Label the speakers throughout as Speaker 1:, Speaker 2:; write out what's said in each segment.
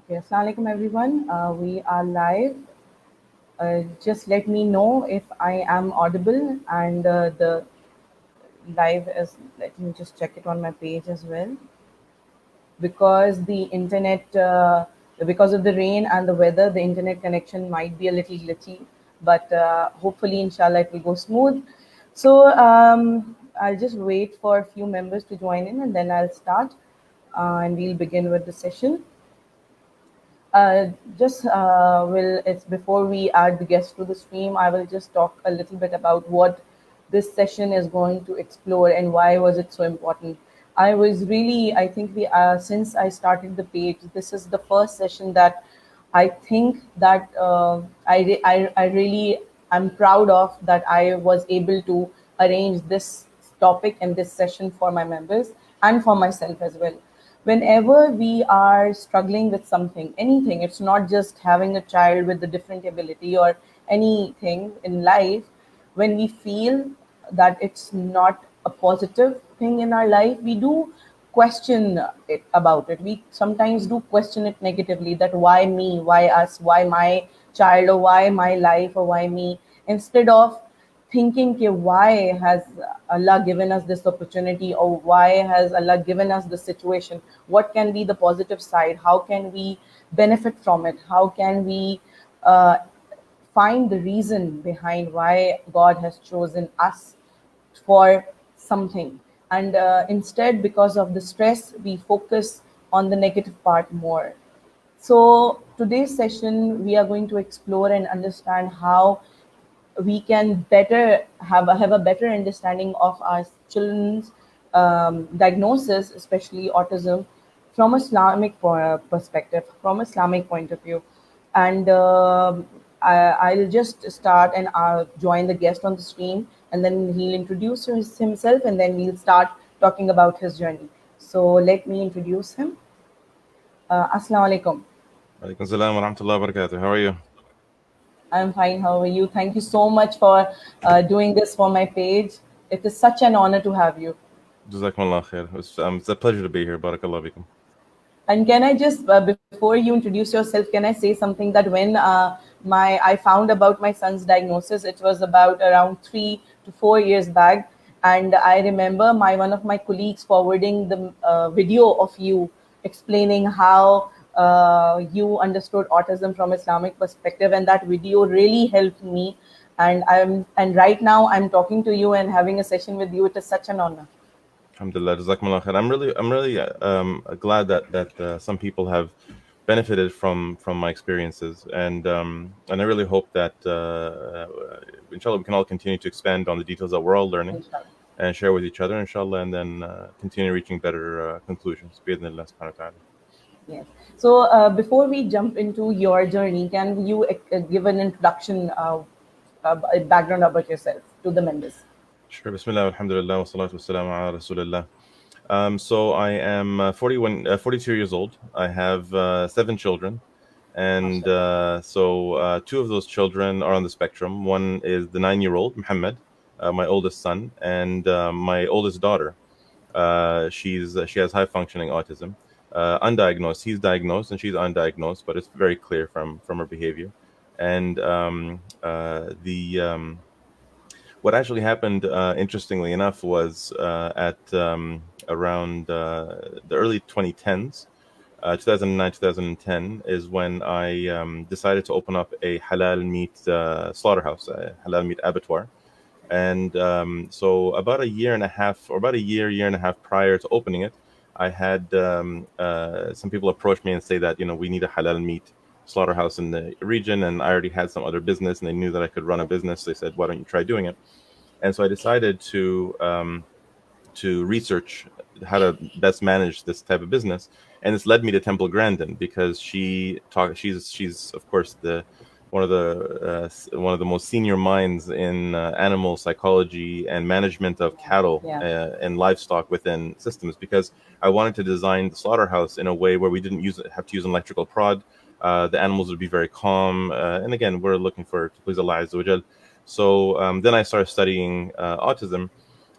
Speaker 1: Okay, Assalamu alaikum everyone. We are live. Just let me know if I am audible and the live is, let me just check it on my page as well. Because the internet, because of the rain and the weather, the internet connection might be a little glitchy, but hopefully, inshallah, it will go smooth. So I'll just wait for a few members to join in and then I'll start and we'll begin with the session. Just will it's before we add the guests to the stream, I will just talk a little bit about what this session is going to explore and why was it so important. I think we since I started the page, this is the first session that I think that I really am proud of, that I was able to arrange this topic and this session for my members and for myself as well. Whenever we are struggling with something, anything, it's not just having a child with a different ability or anything in life, when we feel that it's not a positive thing in our life, we do question it about it. We sometimes do question it negatively, that why me, why us, why my child, or why my life, or why me, instead of thinking कि why has Allah given us this opportunity, or why has Allah given us this situation, what can be the positive side, how can we benefit from it, how can we uh, find the reason behind why God has chosen us for something. And instead, because of the stress, we focus on the negative part more. So today's session, we are going to explore and understand how we can better have a better understanding of our children's diagnosis, especially autism, from Islamic perspective, from Islamic point of view. And I'll just start and I'll join the guest on the stream, and then he'll introduce himself, and then we'll start talking about his journey. So let me introduce him. Assalamu alaikum.
Speaker 2: Alaikum salam wa rahmatullahi wa barakatuh. How are you?
Speaker 1: I'm fine. How are you? Thank you so much for doing this for my page. It is such an honor to have you.
Speaker 2: Jazakumullah khair. It's a pleasure to be here. Barakallah bikum.
Speaker 1: And can I just, before you introduce yourself, can I say something that when I found about my son's diagnosis, it was about around 3 to 4 years back, and I remember one of my colleagues forwarding the video of you explaining how you understood autism from Islamic perspective, and that video really helped me. And right now I'm talking to you and having a session with you. It is such an honor.
Speaker 2: Alhamdulillah. Jazakumullah khair. I'm really glad that some people have benefited from my experiences, and I really hope that inshallah we can all continue to expand on the details that we're all learning
Speaker 1: Inshallah.
Speaker 2: and share with each other, inshallah, and then continue reaching better conclusions. Bi-idhnillah subhanahu wa ta'ala.
Speaker 1: Yes. So before we jump into your journey, can you give an introduction, a background about yourself to the members?
Speaker 2: Sure. Bismillah, alhamdulillah, wa salatu wa salam ala rasulillah. So I am 42 years old. I have 7 children. And two of those children are on the spectrum. One is the 9-year-old, Muhammad, my oldest son, and my oldest daughter. She has high functioning autism, undiagnosed. He's diagnosed and she's undiagnosed, but it's very clear from her behavior. And what actually happened, interestingly enough, was at around the early 2010s, 2009, 2010, is when I decided to open up a halal meat slaughterhouse, a halal meat abattoir. And so about a year and a half, or about a year and a half prior to opening it, I had some people approach me and say that, we need a halal meat slaughterhouse in the region. And I already had some other business and they knew that I could run a business. They said, why don't you try doing it? And so I decided to research how to best manage this type of business, and this led me to Temple Grandin, because she's of course one of the most senior minds in animal psychology and management of cattle and livestock within systems. Because I wanted to design the slaughterhouse in a way where we didn't have to use an electrical prod. The animals would be very calm, and again, we're looking to please Allah Azza wa Jal. So then I started studying autism,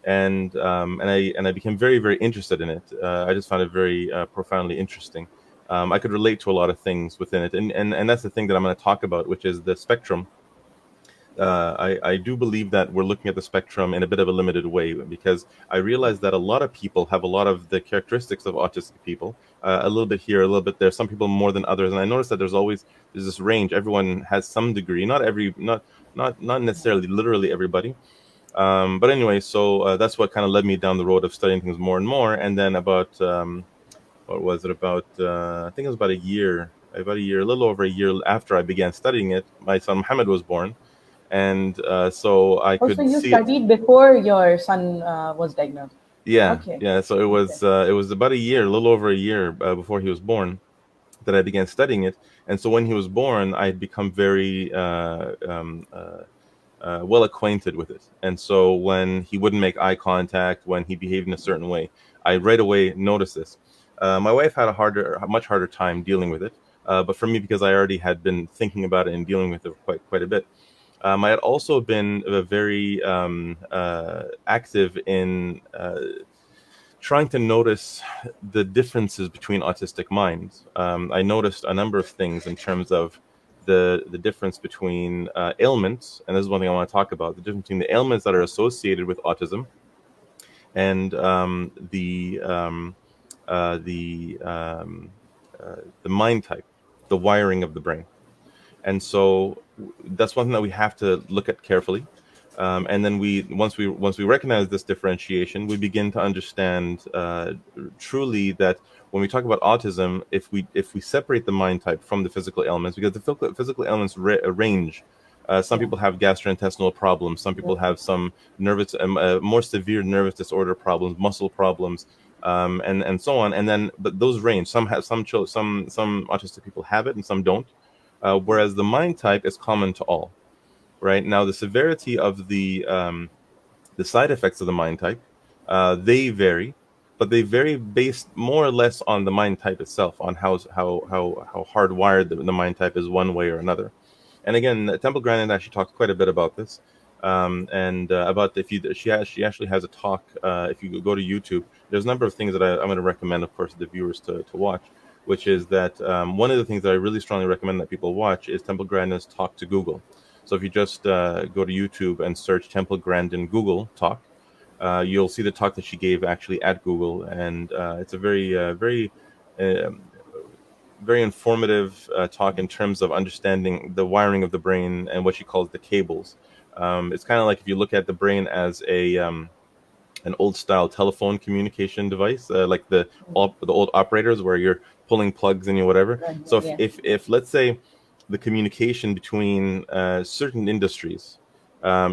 Speaker 2: and I became very, very interested in it. I just found it very profoundly interesting, I could relate to a lot of things within it, and that's the thing that I'm going to talk about, which is the spectrum. I do believe that we're looking at the spectrum in a bit of a limited way, because I realize that a lot of people have a lot of the characteristics of autistic people, a little bit here, a little bit there. Some people more than others, and I notice that there's this range. Everyone has some degree, not necessarily literally everybody. But anyway, so that's what kind of led me down the road of studying things more and more. And then about what was it about? I think it was about a year, a little over a year after I began studying it, my son Muhammad was born, and so I
Speaker 1: Also,
Speaker 2: could
Speaker 1: you
Speaker 2: see it.
Speaker 1: studied before your son was diagnosed.
Speaker 2: Yeah,
Speaker 1: Okay.
Speaker 2: yeah. So
Speaker 1: Okay.
Speaker 2: it was about a year, a little over a year before he was born, that I began studying it. And so when he was born, I had become very well acquainted with it. And so when he wouldn't make eye contact, when he behaved in a certain way, I right away noticed this. My wife had a much harder time dealing with it, but for me, because I already had been thinking about it and dealing with it quite a bit. I had also been very active in trying to notice the differences between autistic minds. I noticed a number of things in terms of the difference between ailments, and this is one thing I want to talk about: the difference between the ailments that are associated with autism and uh, the um, the mind type, the wiring of the brain. And so that's one thing that we have to look at carefully. And then once we recognize this differentiation, we begin to understand truly that when we talk about autism, if we separate the mind type from the physical elements, because the physical elements range. Some
Speaker 1: Yeah.
Speaker 2: people have gastrointestinal problems. Some people have some nervous, more severe nervous disorder problems, muscle problems, and so on. And then, but those range. Some have some autistic people have it, and some don't. Whereas the mind type is common to all. Right now, the severity of the side effects of the mind type, they vary, but they vary based more or less on the mind type itself, on how hardwired the mind type is one way or another. And again, Temple Grandin actually talks quite a bit about this, and about if you she actually has a talk. If you go to YouTube, there's a number of things that I'm going to recommend, of course, the viewers to watch. Which is that one of the things that I really strongly recommend that people watch is Temple Grandin's talk to Google. So if you just go to YouTube and search Temple Grandin Google talk, you'll see the talk that she gave actually at Google, and it's a um very informative talk in terms of understanding the wiring of the brain and what she calls the cables. It's kind of like if you look at the brain as a an old style telephone communication device, like the old operators where you're pulling plugs and you whatever.
Speaker 1: Right.
Speaker 2: So
Speaker 1: Yeah.
Speaker 2: if let's say the communication between certain industries,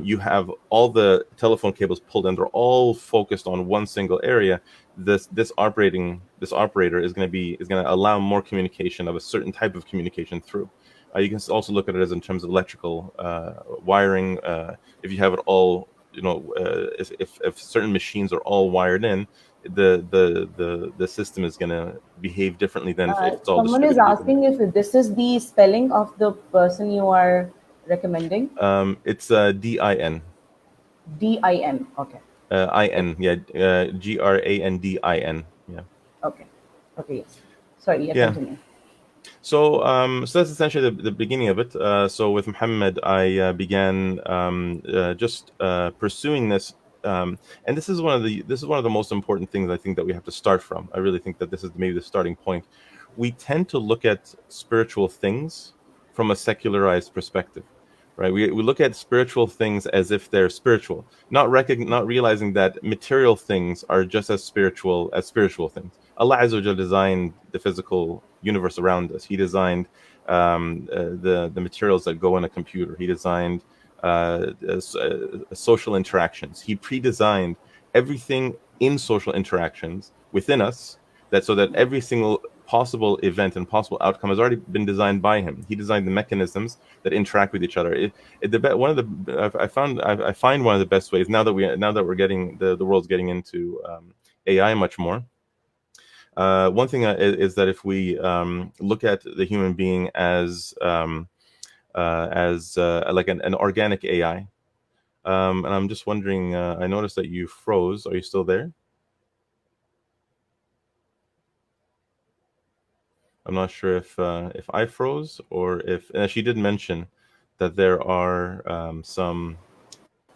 Speaker 2: you have all the telephone cables pulled and they're all focused on one single area. This operator is going to allow more communication of a certain type of communication through. You can also look at it as in terms of electrical wiring. If you have it all, if certain machines are all wired in, the system is going to behave differently than if it's all
Speaker 1: Someone is
Speaker 2: distributed evenly.
Speaker 1: asking if this is the spelling of the person you are recommending.
Speaker 2: It's DIN.
Speaker 1: DIM. Okay. Okay.
Speaker 2: IN, yeah, GRANDIN, yeah.
Speaker 1: Okay. Okay. Yes. Sorry. Yeah.
Speaker 2: Yeah.
Speaker 1: Continue.
Speaker 2: So that's essentially the beginning of it. So with Muhammad, I began just pursuing this, and this is one of the most important things I think that we have to start from. I really think that this is maybe the starting point. We tend to look at spiritual things from a secularized perspective, right? We look at spiritual things as if they're spiritual, not realizing that material things are just as spiritual things. Allah Azza wa Jal designed the physical universe around us. He designed the materials that go in a computer. He designed social interactions. He pre-designed everything in social interactions within us, that so that every single possible event and possible outcome has already been designed by him. He designed the mechanisms that interact with each other. One of the I find one of the best ways now that we're getting the world's getting into AI much more. One thing is that if we look at the human being as like an organic AI, and I'm just wondering. I noticed that you froze. Are you still there? I'm not sure if I froze or if she did mention that there are some.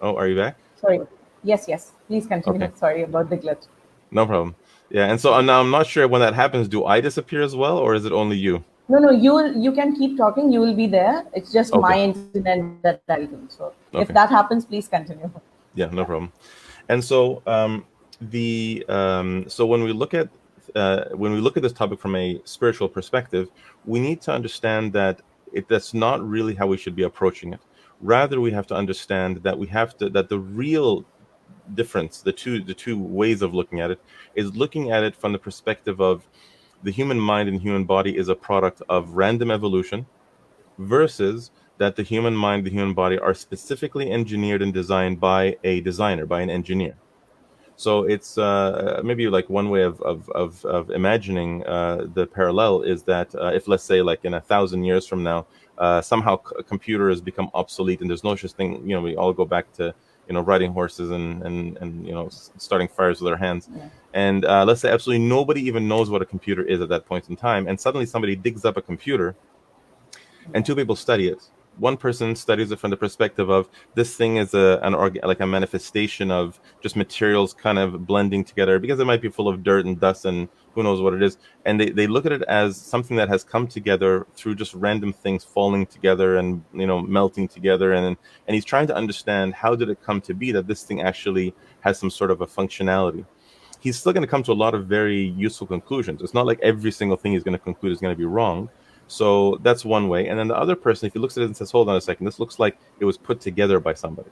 Speaker 2: Oh, are you back?
Speaker 1: Sorry. Yes, yes. Please continue.
Speaker 2: Okay,
Speaker 1: Sorry about the glitch.
Speaker 2: no problem. Yeah, and so now I'm not sure when that happens. Do I disappear as well, or is it only you?
Speaker 1: No, no, you can keep talking. You will be there. It's just
Speaker 2: Okay,
Speaker 1: my internet that died. So if that
Speaker 2: okay,
Speaker 1: happens, please continue.
Speaker 2: yeah, no problem. And so so when we look at this topic from a spiritual perspective, we need to understand that that's not really how we should be approaching it. Rather, we have to understand that the real difference, the two ways of looking at it, is looking at it from the perspective of the human mind and human body is a product of random evolution, versus that the human mind, the human body are specifically engineered and designed by a designer, by an engineer. So it's maybe like one way of imagining the parallel is that if, let's say, like in 1,000 years from now, somehow a computer has become obsolete and there's no such thing, we all go back to riding horses and starting fires with our hands.
Speaker 1: Yeah.
Speaker 2: And let's say absolutely nobody even knows what a computer is at that point in time, and suddenly somebody digs up a computer and two people study it. One person studies it from the perspective of this thing is like a manifestation of just materials kind of blending together, because it might be full of dirt and dust and who knows what it is. And they look at it as something that has come together through just random things falling together and melting together. And he's trying to understand, how did it come to be that this thing actually has some sort of a functionality. He's still going to come to a lot of very useful conclusions. It's not like every single thing he's going to conclude is going to be wrong. So that's one way. And then the other person, if he looks at it and says, hold on a second, this looks like it was put together by somebody,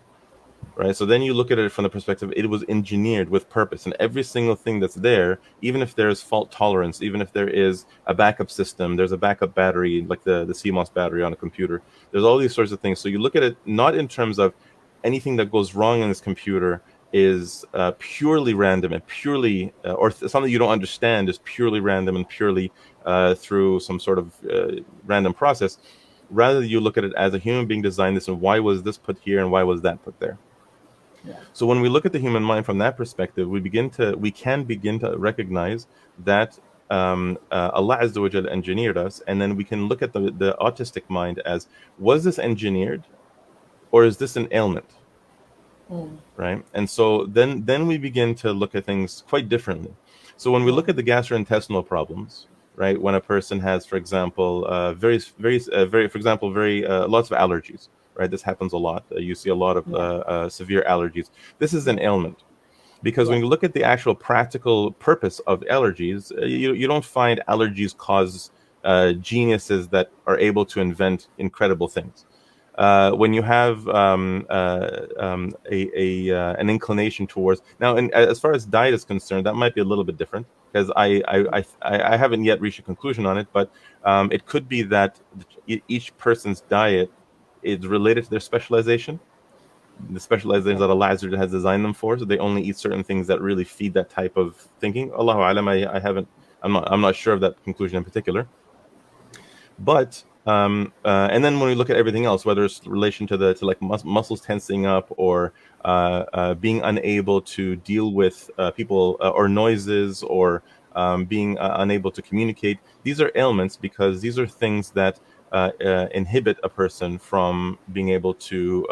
Speaker 2: right? So then you look at it from the perspective, it was engineered with purpose. And every single thing that's there, even if there's fault tolerance, even if there is a backup system, there's a backup battery, like the CMOS battery on a computer, there's all these sorts of things. So you look at it not in terms of anything that goes wrong in this computer is purely random and purely, or something you don't understand is purely random and purely through some sort of random process. Rather, you look at it as a human being designed this, and why was this put here and why was that put there?
Speaker 1: Yeah.
Speaker 2: So when we look at the human mind from that perspective, we can begin to recognize that Allah Azza wa Jal engineered us, and then we can look at the autistic mind as, was this engineered or is this an ailment? Right? And so then we begin to look at things quite differently. So when we look at the gastrointestinal problems, right, when a person has, for example, lots of allergies, right? This happens a lot. You see a lot of severe allergies. This is an ailment, because when you look at the actual practical purpose of allergies, you don't find allergies cause geniuses that are able to invent incredible things. When you have an inclination towards now, and as far as diet is concerned, that might be a little bit different, because I haven't yet reached a conclusion on it, but it could be that each person's diet is related to their specialization, the specializations that Allah Azza wa Jalla has designed them for. So they only eat certain things that really feed that type of thinking. Allahu Alam, I'm not sure of that conclusion in particular. But and then when we look at everything else, whether it's relation to like muscles tensing up, or being unable to deal with people or noises, or being unable to communicate, these are ailments, because these are things that inhibit a person from being able to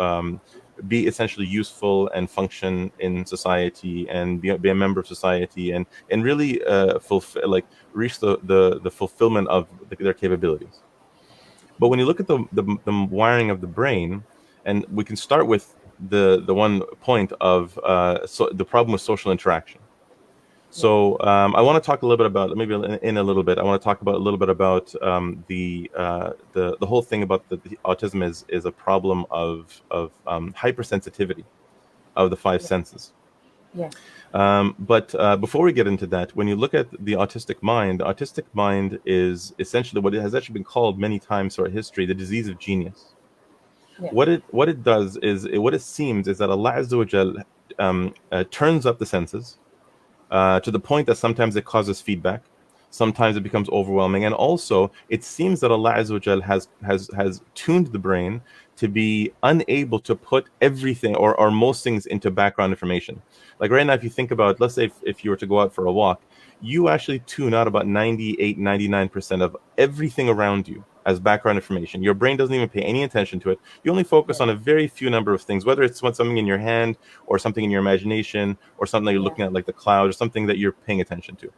Speaker 2: be essentially useful and function in society, and be a member of society, and really reach the fulfillment of their capabilities. But when you look at the wiring of the brain, and we can start with the one point of the problem with social interaction. So I want to talk a little bit about, maybe in a little bit, I want to talk about a little bit about the whole thing about the autism is a problem of hypersensitivity of the five senses.
Speaker 1: Yes.
Speaker 2: But before we get into that, when you look at the autistic mind is essentially what it has actually been called many times throughout history, the disease of genius.
Speaker 1: Yes.
Speaker 2: What it does is, what it seems is that Allah Azza wa Jal turns up the senses to the point that sometimes it causes feedback. Sometimes it becomes overwhelming. And also, it seems that Allah Azza wa Jal has tuned the brain to be unable to put everything or most things into background information. Like right now, if you think about, let's say if you were to go out for a walk, you actually tune out about 98, 99% of everything around you as background information. Your brain doesn't even pay any attention to it. You only focus
Speaker 1: Yeah.
Speaker 2: on a very few number of things, whether it's something in your hand or something in your imagination or something that you're
Speaker 1: Yeah.
Speaker 2: looking at like the cloud or something that you're paying attention to.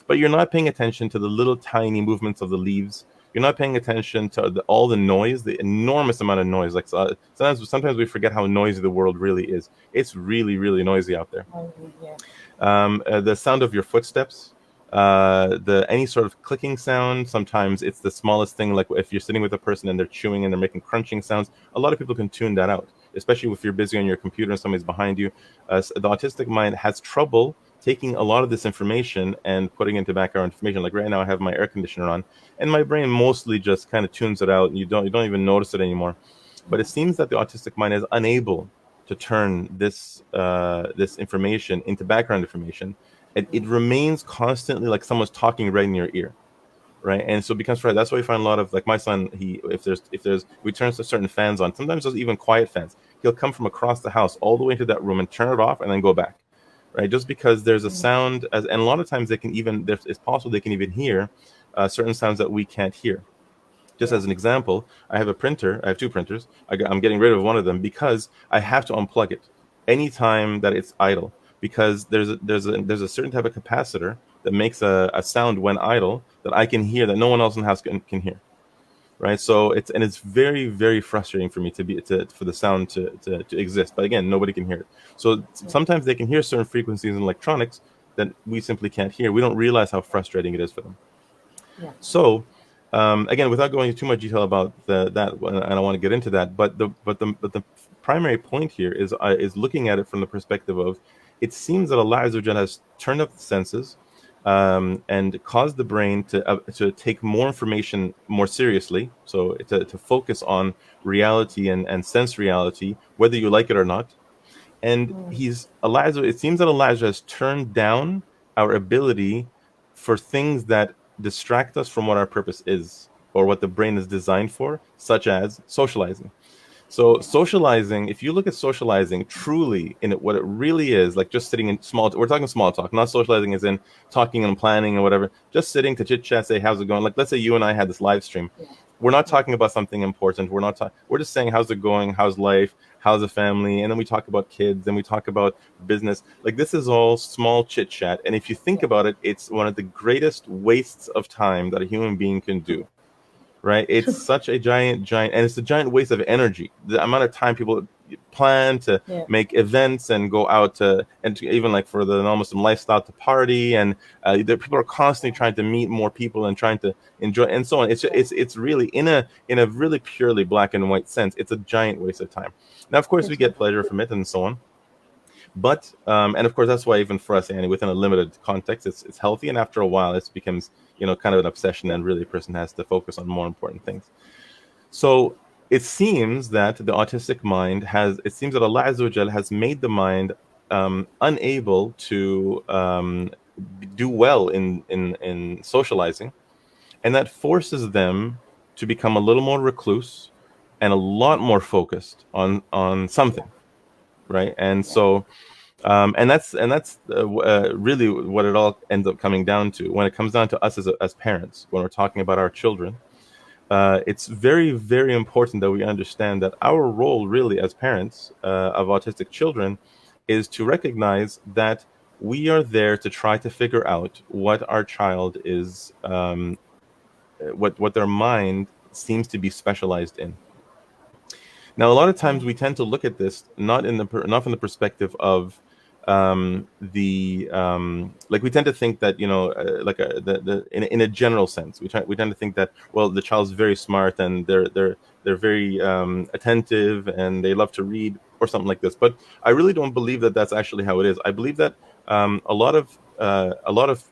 Speaker 2: But you're not paying attention to the little tiny movements of the leaves. You're not paying attention to all the noise, the enormous amount of noise. Like sometimes we forget how noisy the world really is. It's really, really noisy out there.
Speaker 1: Yeah.
Speaker 2: The sound of your footsteps, the any sort of clicking sound. Sometimes it's the smallest thing, like if you're sitting with a person and they're chewing and they're making crunching sounds. A lot of people can tune that out, especially if you're busy on your computer and somebody's behind you. The autistic mind has trouble taking a lot of this information and putting into background information. Like right now, I have my air conditioner on, and my brain mostly just kind of tunes it out, and you don't even notice it anymore. But it seems that the autistic mind is unable to turn this this information into background information. It remains constantly like someone's talking right in your ear, right? And so it becomes right. That's why we find a lot of, like my son, he if there's we turn certain fans on, sometimes there's even quiet fans. He'll come from across the house all the way into that room and turn it off and then go back, right? Just because there's a sound, and a lot of times they can even, it's possible they can even hear certain sounds that we can't hear. Just
Speaker 1: Yeah.
Speaker 2: as an example, I have a printer. I have two printers. I'm getting rid of one of them because I have to unplug it anytime that it's idle. Because there's a certain type of capacitor that makes a sound when idle that I can hear that no one else in the house can hear, right? So it's very, very frustrating for me for the sound to exist. But again, nobody can hear it. So sometimes they can hear certain frequencies in electronics that we simply can't hear. We don't realize how frustrating it is for them.
Speaker 1: Yeah.
Speaker 2: So again, without going into too much detail about that, and I want to get into that, but the primary point here is looking at it from the perspective of, it seems that Allah Azza wa Jalla has turned up the senses and caused the brain to take more information more seriously, so to focus on reality and sense reality, whether you like it or not. And it seems that Allah has turned down our ability for things that distract us from what our purpose is or what the brain is designed for, such as socializing. So socializing, if you look at socializing truly in it, what it really is, like just sitting in we're talking small talk, not socializing as in talking and planning and whatever, just sitting to chit chat, say, how's it going? Like, let's say you and I had this live stream. We're not talking about something important. We're just saying, how's it going? How's life? How's the family? And then we talk about kids and we talk about business. Like, this is all small chit chat. And if you think about it, it's one of the greatest wastes of time that a human being can do. Right? It's such a giant, and it's a giant waste of energy. The amount of time people plan to
Speaker 1: Yeah.
Speaker 2: make events and go out to even like for the non-Muslim lifestyle to party, and people are constantly trying to meet more people and trying to enjoy and so on. It's really in a really purely black and white sense, it's a giant waste of time. Now, of course, we get pleasure from it and so on. But and of course, that's why even for us, Annie, within a limited context, it's healthy, and after a while, it becomes kind of an obsession, and really a person has to focus on more important things. So it seems that the autistic mind it seems that Allah Azza wa Jal has made the mind unable to do well in socializing, and that forces them to become a little more recluse and a lot more focused on something, right? And so and that's really what it all ends up coming down to. When it comes down to us as parents, when we're talking about our children, it's very, very important that we understand that our role really as parents of autistic children is to recognize that we are there to try to figure out what our child is, what their mind seems to be specialized in. Now, a lot of times we tend to look at this not from the perspective of like, we tend to think that in a general sense, we tend to think that, well, the child's very smart and they're very attentive and they love to read or something like this. But I really don't believe that that's actually how it is. I believe that a lot of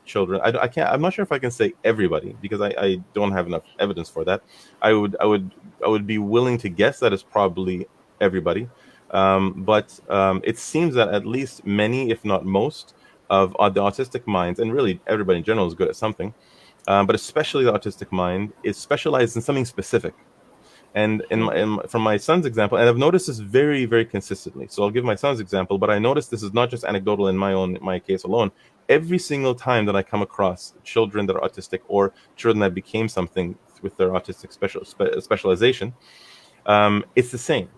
Speaker 2: children, I'm not sure if I can say everybody, because I don't have enough evidence for that. I would be willing to guess that it's probably everybody. But it seems that at least many, if not most, of the autistic minds, and really everybody in general is good at something, but especially the autistic mind, is specialized in something specific. And from my son's example, and I've noticed this very, very consistently. So I'll give my son's example, but I noticed this is not just anecdotal in my case alone. Every single time that I come across children that are autistic or children that became something with their autistic specialization, it's the same,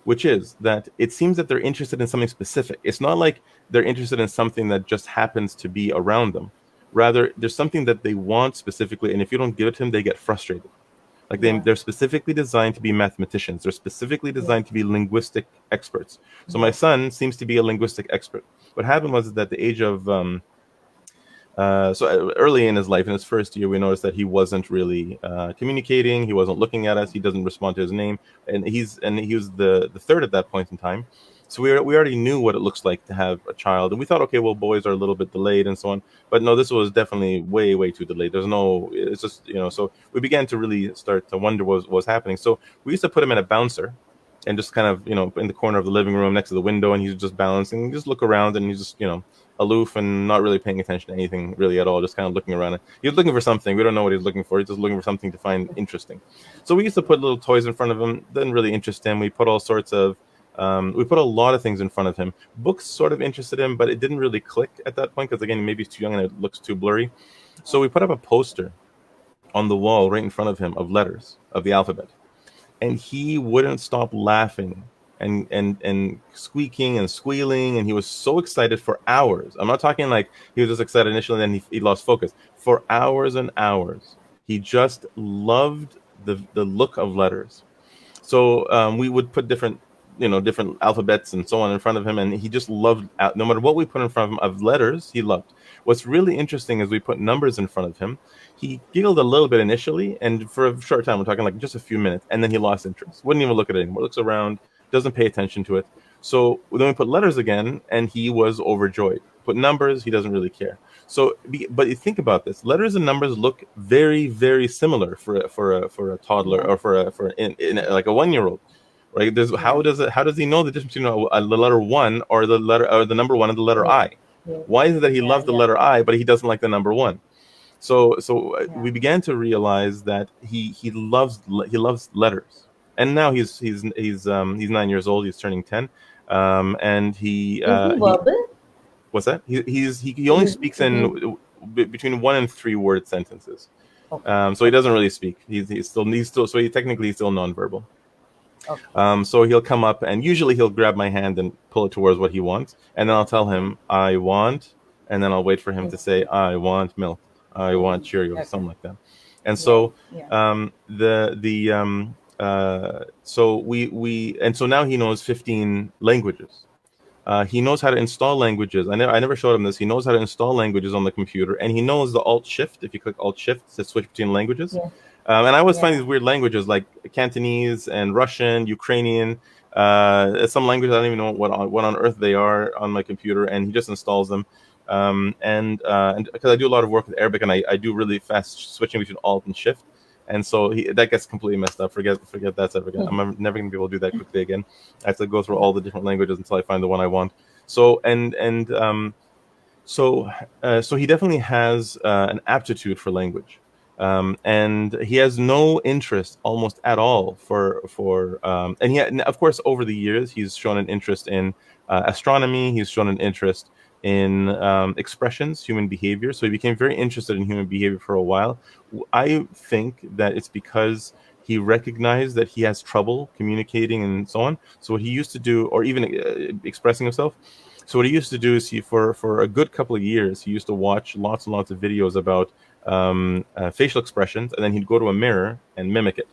Speaker 2: which is that it seems that they're interested in something specific. It's not like they're interested in something that just happens to be around them. Rather, there's something that they want specifically, and if you don't give it to them, they get frustrated. Like they're specifically designed to be mathematicians. They're specifically designed to be linguistic experts. So my son seems to be a linguistic expert. What happened was that at the age of so early in his life, in his first year, we noticed that he wasn't really communicating. He wasn't looking at us. He doesn't respond to his name, and he was the third at that point in time. So we already knew what it looks like to have a child, and we thought, okay, well, boys are a little bit delayed and so on. But no, this was definitely way too delayed. It's just So we began to really start to wonder what was happening. So we used to put him in a bouncer, and just kind of in the corner of the living room next to the window, and he's just balancing, just look around, and he's just aloof and not really paying attention to anything really at all, just kind of looking around. He was looking for something. We don't know what he's looking for. He's just looking for something to find interesting. So we used to put little toys in front of him. Didn't really interest him. We put all sorts of we put a lot of things in front of him. Books sort of interested him, but it didn't really click at that point because, again, maybe he's too young and it looks too blurry. So we put up a poster on the wall right in front of him of letters of the alphabet, and he wouldn't stop laughing and squeaking and squealing, and he was so excited for hours. I'm not talking like he was just excited initially and then he lost focus. For hours and hours, he just loved the look of letters. So we would put different alphabets and so on in front of him, and he just loved, no matter what we put in front of him of letters, he loved. What's really interesting is we put numbers in front of him. He giggled a little bit initially, and for a short time, we're talking like just a few minutes, and then he lost interest. Wouldn't even look at it anymore. Looks around, doesn't pay attention to it. So then we put letters again, and he was overjoyed. Put numbers, he doesn't really care. So, but you think about this: letters and numbers look very, very similar for a toddler or for like a 1-year-old. Right? How does he know the difference between the letter one or the number one and the letter I? Why is it that he loves the letter I, but he doesn't like the number one? So we began to realize that he loves letters, and now he's 9 years old. He's turning 10, and he
Speaker 1: verbal?
Speaker 2: What's that? He only speaks in between 1 and 3 word sentences.
Speaker 1: Okay.
Speaker 2: So he doesn't really speak. He's still so he technically still nonverbal.
Speaker 1: Okay.
Speaker 2: So he'll come up, and usually he'll grab my hand and pull it towards what he wants, and then I'll tell him I want, and then I'll wait for him to say I want milk, I want Cheerios, something like that. And so so now he knows 15 languages. He knows how to install languages. I never showed him this. He knows how to install languages on the computer, and he knows the Alt Shift. If you click Alt Shift to switch between languages. And I always find these weird languages like Cantonese and Russian, Ukrainian, some languages I don't even know what on earth they are on my computer, and he just installs them. And because I do a lot of work with Arabic, and I do really fast switching between Alt and Shift, and so that gets completely messed up. Forget that's ever again. I'm never going to be able to do that quickly again. I have to go through all the different languages until I find the one I want. So so he definitely has an aptitude for language. And he has no interest almost at all and of course, over the years, he's shown an interest in astronomy. He's shown an interest in expressions, human behavior. So he became very interested in human behavior for a while. I think that it's because he recognized that he has trouble communicating and so on. So what he used to do, or even expressing himself, so what he used to do is for a good couple of years, he used to watch lots and lots of videos about facial expressions, and then he'd go to a mirror and mimic it.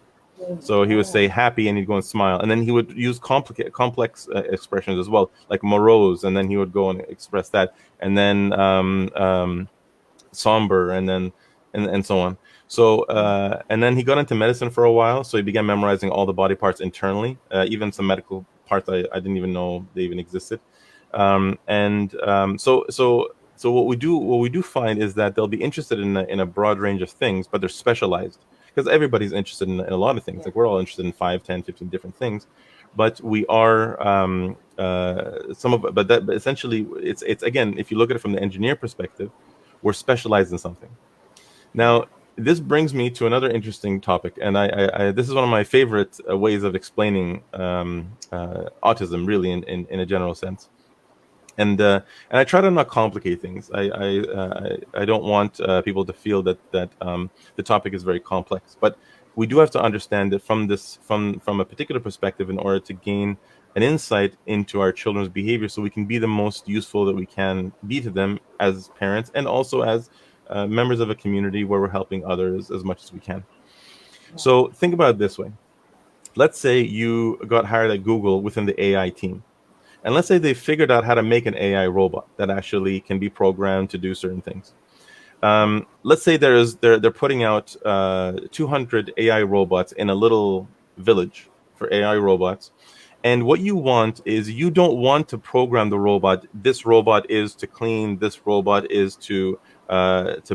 Speaker 2: So he would say happy, and he'd go and smile, and then he would use complex expressions as well, like morose, and then he would go and express that, and then somber, and so on. So and then he got into medicine for a while, so he began memorizing all the body parts internally, even some medical parts I didn't even know they even existed. So what we do find is that they'll be interested in a broad range of things, but they're specialized, because everybody's interested in a lot of things. Like we're all interested in 5, 10, 15 different things, but we are but essentially it's again, if you look at it from the engineer perspective, we're specialized in something. Now, this brings me to another interesting topic, and this is one of my favorite ways of explaining autism, really, in a general sense. And I try to not complicate things. I don't want people to feel that the topic is very complex, but we do have to understand it from a particular perspective in order to gain an insight into our children's behavior, so we can be the most useful that we can be to them as parents, and also as members of a community where we're helping others as much as we can. So think about it this way. Let's say you got hired at Google within the AI team. And let's say they figured out how to make an AI robot that actually can be programmed to do certain things. Let's say they're putting out 200 AI robots in a little village for AI robots. And what you want is, you don't want to program the robot. This robot is to clean. This robot is to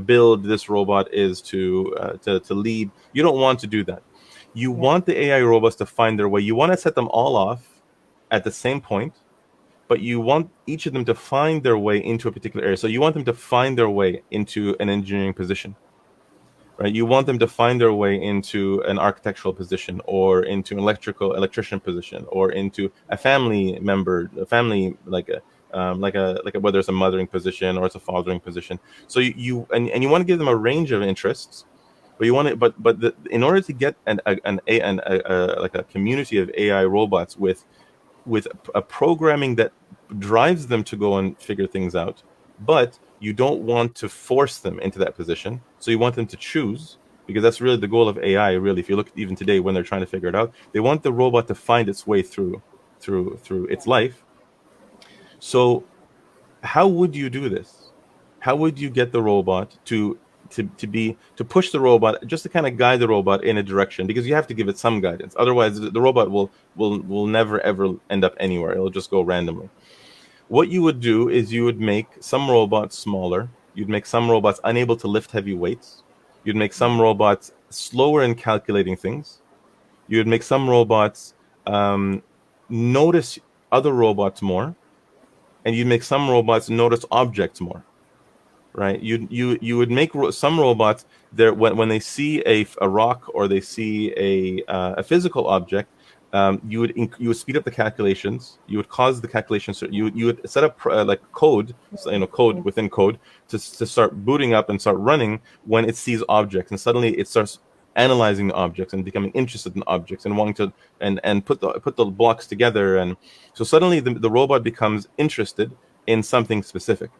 Speaker 2: build. This robot is to lead. You don't want to do that. You
Speaker 1: Yeah.
Speaker 2: want the AI robots to find their way. You want to set them all off at the same point, but you want each of them to find their way into a particular area. So you want them to find their way into an engineering position, right? You want them to find their way into an architectural position, or into an electrician position, or into a family member, a family, like a whether it's a mothering position or it's a fathering position. So and you want to give them a range of interests, but you want it, in order to get like a community of AI robots with a programming that drives them to go and figure things out, but you don't want to force them into that position. So you want them to choose, because that's really the goal of AI. Really, if you look even today when they're trying to figure it out, they want the robot to find its way through its life. So how would you do this? How would you get the robot to push the robot, just to kind of guide the robot in a direction? Because you have to give it some guidance. Otherwise, the robot will never ever end up anywhere. It'll just go randomly. What you would do is, you would make some robots smaller. You'd make some robots unable to lift heavy weights. You'd make some robots slower in calculating things. You would make some robots notice other robots more, and you'd make some robots notice objects more. Right? You would make some robots there, when they see a rock, or they see a physical object. You would speed up the calculations. You would cause the calculations. So you would set up like code, code within code, to start booting up and start running when it sees objects, and suddenly it starts analyzing the objects and becoming interested in objects and wanting to and put the blocks together. And so suddenly the robot becomes interested in something specific.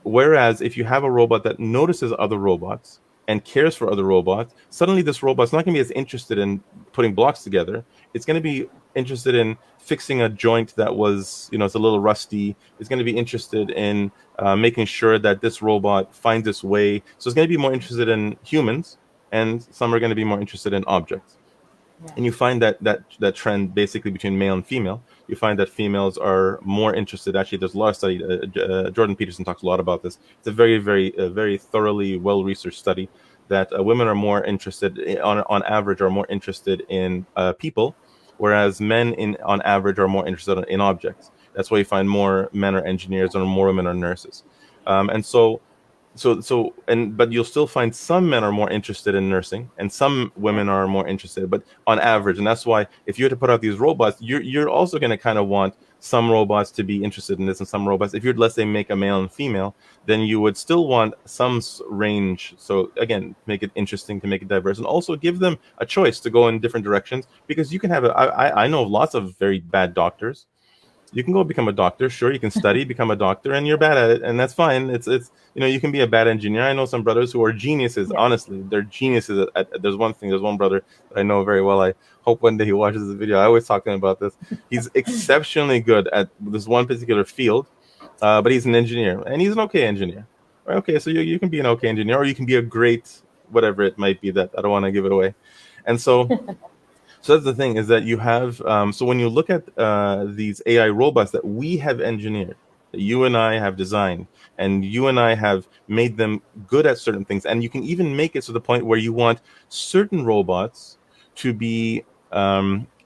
Speaker 2: Whereas if you have a robot that notices other robots and cares for other robots, suddenly this robot's not going to be as interested in putting blocks together. It's going to be interested in fixing a joint that was, it's a little rusty. It's going to be interested in making sure that this robot finds its way. So it's going to be more interested in humans, and some are going to be more interested in objects.
Speaker 1: Yeah.
Speaker 2: And you find that trend basically between male and female. You find that females are more interested. Actually, there's a lot of study. Jordan Peterson talks a lot about this. It's a very thoroughly well-researched study that women are more interested, on average, are more interested in people, whereas men on average are more interested in objects. That's why you find more men are engineers or more women are nurses. But you'll still find some men are more interested in nursing, and some women are more interested, but on average. And that's why if you were to put out these robots, you're also going to kind of want some robots to be interested in this, and some robots, if you'd, let's say, make a male and female, then you would still want some range. So again, make it interesting, to make it diverse, and also give them a choice to go in different directions. Because you can have I know lots of very bad doctors. You can go become a doctor. Sure, you can study, become a doctor, and you're bad at it, and that's fine. It's you can be a bad engineer. I know some brothers who are geniuses.
Speaker 1: Yeah.
Speaker 2: Honestly, they're geniuses there's one brother that I know very well. I hope one day he watches this video. I always talk to him about this. He's exceptionally good at this one particular field, but he's an engineer, and he's an okay engineer. Okay, so you can be an okay engineer, or you can be a great whatever it might be. That I don't want to give it away. And so that's the thing, is that you have, so when you look at these AI robots that we have engineered, that you and I have designed, and you and I have made them good at certain things, and you can even make it to the point where you want certain robots to be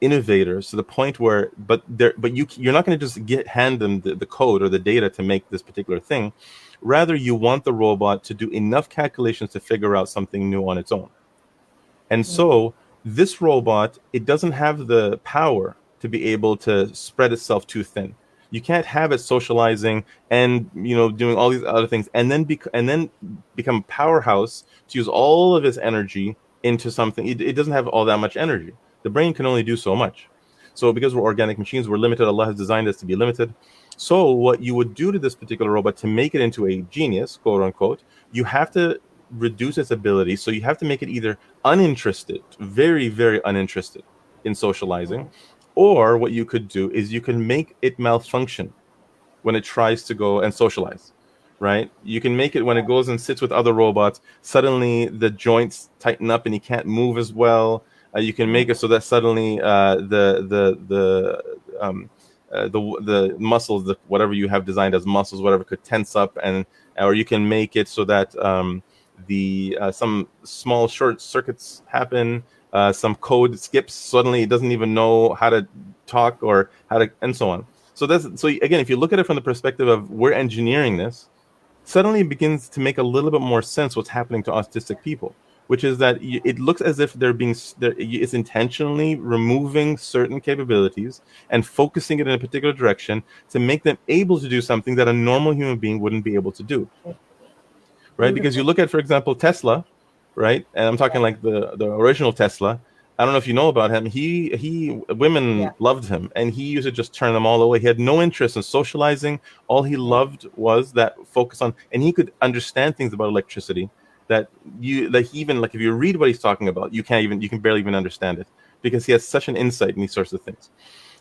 Speaker 2: innovators to the point where, but you're not going to just hand them the code or the data to make this particular thing. Rather, you want the robot to do enough calculations to figure out something new on its own. And so this robot, it doesn't have the power to be able to spread itself too thin. You can't have it socializing and doing all these other things and then become a powerhouse to use all of its energy into something. It doesn't have all that much energy. The brain can only do so much. So because we're organic machines, we're limited. Allah has designed us to be limited. So what you would do to this particular robot to make it into a genius, quote unquote, you have to reduce its ability. So you have to make it either uninterested, very, very uninterested in socializing, or what you could do is you can make it malfunction when it tries to go and socialize, right? You can make it when it goes and sits with other robots, suddenly the joints tighten up and he can't move as well. You can make it so that suddenly the muscles, whatever you have designed as muscles, whatever, could tense up, or you can make it so that some small short circuits happen, some code skips, suddenly it doesn't even know how to talk or how to, and so on. So again, if you look at it from the perspective of we're engineering this, suddenly it begins to make a little bit more sense what's happening to autistic people, which is that it looks as if it's intentionally removing certain capabilities and focusing it in a particular direction to make them able to do something that a normal human being wouldn't be able to do. Right? Because you look at, for example, Tesla, right? And I'm talking like the original Tesla. I don't know if you know about him. Women loved him, and he used to just turn them all away. He had no interest in socializing. All he loved was that focus on, and he could understand things about electricity that even like if you read what he's talking about, you can barely even understand it, because he has such an insight in these sorts of things.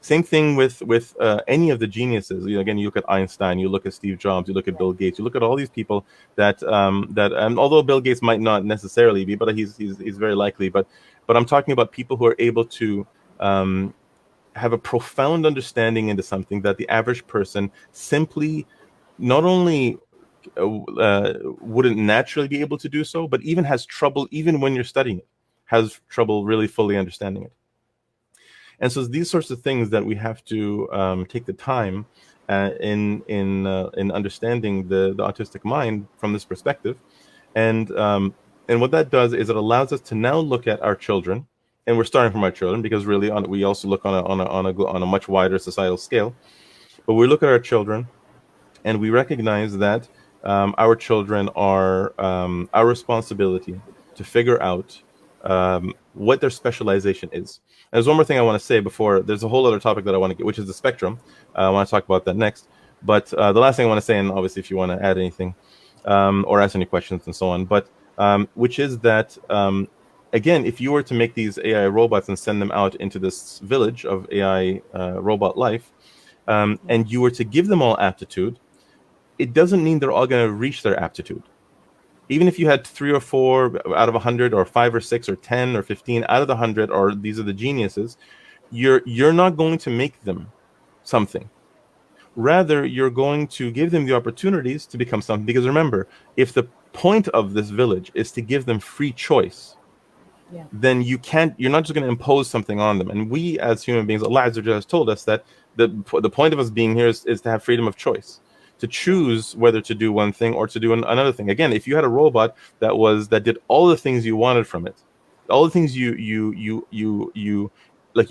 Speaker 2: Same thing with any of the geniuses. Again, you look at Einstein, you look at Steve Jobs, you look at Bill Gates, you look at all these people that although Bill Gates might not necessarily be, but he's very likely. But I'm talking about people who are able to have a profound understanding into something that the average person simply not only wouldn't naturally be able to do so, but even has trouble, even when you're studying it, has trouble really fully understanding it. And so these sorts of things that we have to take the time in understanding the autistic mind from this perspective, and what that does is it allows us to now look at our children, and we're starting from our children because really we also look on a much wider societal scale, but we look at our children and we recognize that our children are our responsibility to figure out what their specialization is. And there's one more thing I want to say before. There's a whole other topic that I want to get, which is the spectrum. I want to talk about that next. But the last thing I want to say, and obviously if you want to add anything or ask any questions and so on, but which is that, again, if you were to make these AI robots and send them out into this village of AI robot life, and you were to give them all aptitude, it doesn't mean they're all going to reach their aptitude. Even if you had 3 or 4 out of 100, or 5 or 6 or 10 or 15 out of the 100, or these are the geniuses, you're not going to make them something. Rather, you're going to give them the opportunities to become something. Because remember, if the point of this village is to give them free choice, then you're not just going to impose something on them. And we as human beings, Allah Azza wa Jalla has told us that the point of us being here is to have freedom of choice, to choose whether to do one thing or to do another thing. Again, if you had a robot that did all the things you wanted from it, all the things you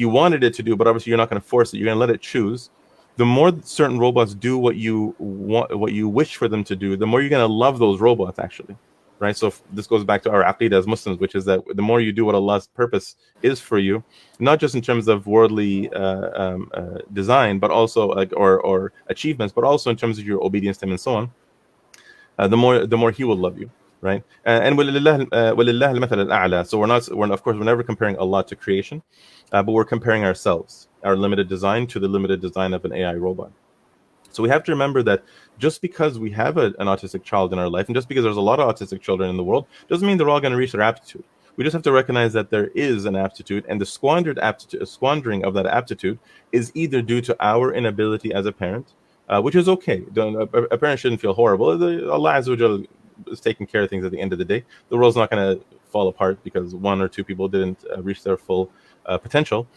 Speaker 2: wanted it to do, but obviously you're not going to force it, you're going to let it choose. The more certain robots do what you want, what you wish for them to do, the more you're going to love those robots, actually. Right? So this goes back to our aqidah as Muslims, which is that the more you do what Allah's purpose is for you, not just in terms of worldly design, but also or achievements, but also in terms of your obedience to Him and so on, the more He will love you, right? And وَلِلَّهِ الْمَثَلُ الْأَعْلَى. So we're never comparing Allah to creation, but we're comparing ourselves, our limited design, to the limited design of an AI robot. So we have to remember that just because we have an autistic child in our life, and just because there's a lot of autistic children in the world, doesn't mean they're all going to reach their aptitude. We just have to recognize that there is an aptitude, and the squandering of that aptitude is either due to our inability as a parent, which is okay. A parent shouldn't feel horrible. Allah Azza wa Jalla is taking care of things at the end of the day. The world's not going to fall apart because 1 or 2 people didn't reach their full potential.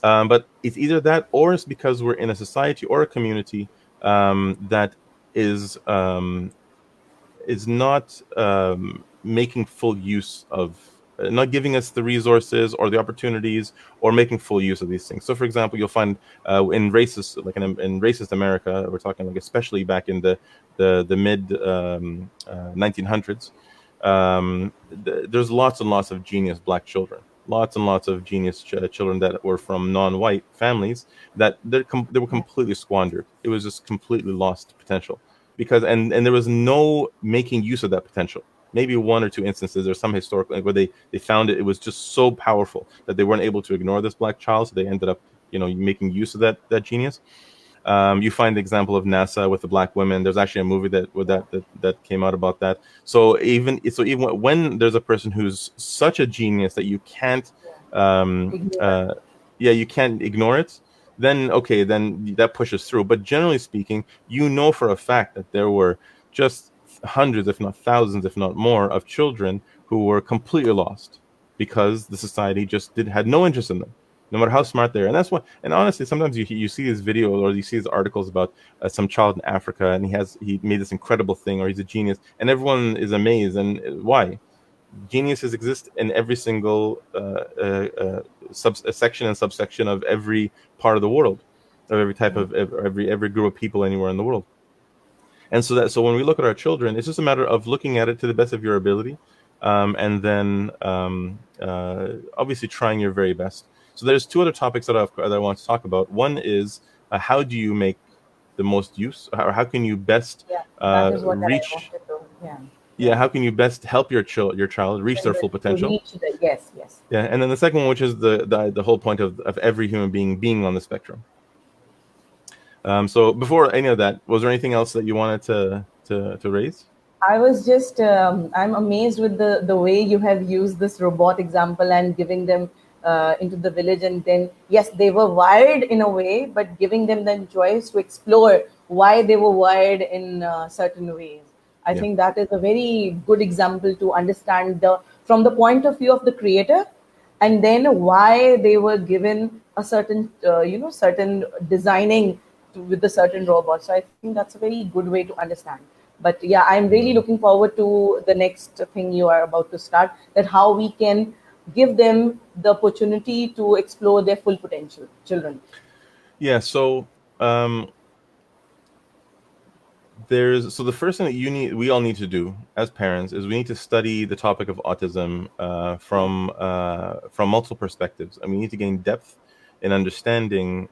Speaker 2: But it's either that, or it's because we're in a society or a community that is not making full use of, not giving us the resources or the opportunities, or making full use of these things. So, for example, you'll find in racist, like in racist America, we're talking like especially back in the mid 1900s, there's lots and lots of genius black children, lots and lots of genius children that were from non-white families that they were completely squandered. It was just completely lost potential, because and there was no making use of that potential. Maybe one or two instances, there's some historical where they found it was just so powerful that they weren't able to ignore this black child, so they ended up making use of that genius. You find the example of NASA with the black women. There's actually a movie that came out about that. So even when there's a person who's such a genius that you can't
Speaker 1: Ignore.
Speaker 2: you can't ignore it, then okay, then that pushes through. But generally speaking, for a fact that there were just hundreds, if not thousands, if not more, of children who were completely lost because the society just had no interest in them, no matter how smart they are. And that's what. And honestly, sometimes you see these videos or you see these articles about some child in Africa, and he made this incredible thing, or he's a genius, and everyone is amazed. And why? Geniuses exist in every single section and subsection of every part of the world, of every type of every group of people anywhere in the world. And so when we look at our children, it's just a matter of looking at it to the best of your ability, and then obviously trying your very best. So there's two other topics that I want to talk about. One is how do you make the most use, or how can you best
Speaker 1: That is what I
Speaker 2: reach
Speaker 1: wanted to.
Speaker 2: how can you best help your child reach their full
Speaker 1: To
Speaker 2: potential?
Speaker 1: reach the yes.
Speaker 2: Yeah, and then the second one, which is the whole point of every human being on the spectrum. So before any of that, was there anything else that you wanted to raise?
Speaker 1: I was just, I'm amazed with the way you have used this robot example and giving them into the village. And then, yes, they were wired in a way, but giving them the choice to explore why they were wired in certain ways. I think that is a very good example to understand from the point of view of the creator, and then why they were given a certain, certain designing with the certain robot. So I think that's a very good way to understand. But yeah, I'm really looking forward to the next thing you are about to start, that how we can give them the opportunity to explore their full potential, children.
Speaker 2: Yeah. So the first thing that we all need to do as parents is we need to study the topic of autism from multiple perspectives, and we need to gain depth in understanding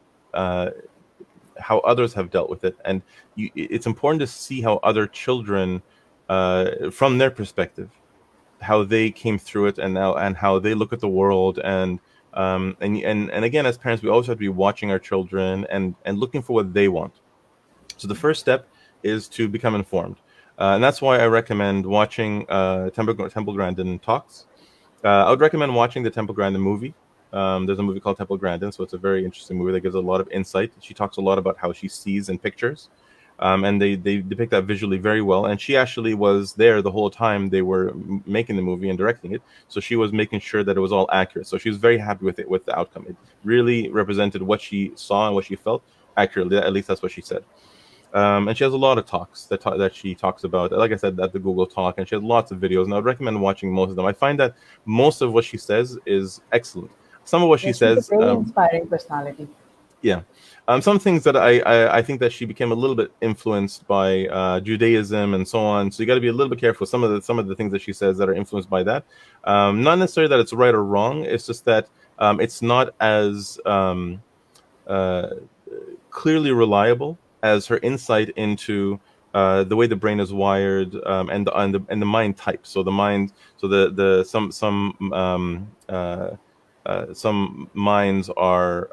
Speaker 2: how others have dealt with it. And it's important to see how other children, from their perspective, how they came through it, and how they look at the world. And again, as parents, we always have to be watching our children and looking for what they want. So the first step is to become informed. And that's why I recommend watching Temple Grandin talks. I would recommend watching the Temple Grandin movie. There's a movie called Temple Grandin, so it's a very interesting movie that gives a lot of insight. She talks a lot about how she sees in pictures, and they depict that visually very well. And she actually was there the whole time they were making the movie and directing it, so she was making sure that it was all accurate. So she was very happy with the outcome. It really represented what she saw and what she felt accurately. At least that's what she said. And she has a lot of talks that she talks about, like I said, at the Google Talk, and she has lots of videos, and I would recommend watching most of them. I find that most of what she says is excellent. Some of what she
Speaker 1: Yes, she's a
Speaker 2: says,
Speaker 1: very inspiring personality.
Speaker 2: yeah. Some things that I think that she became a little bit influenced by Judaism and so on. So you got to be a little bit careful. Some of the things that she says that are influenced by that. Not necessarily that it's right or wrong. It's just that it's not as clearly reliable as her insight into the way the brain is wired, and the mind type. So the mind, so the some minds are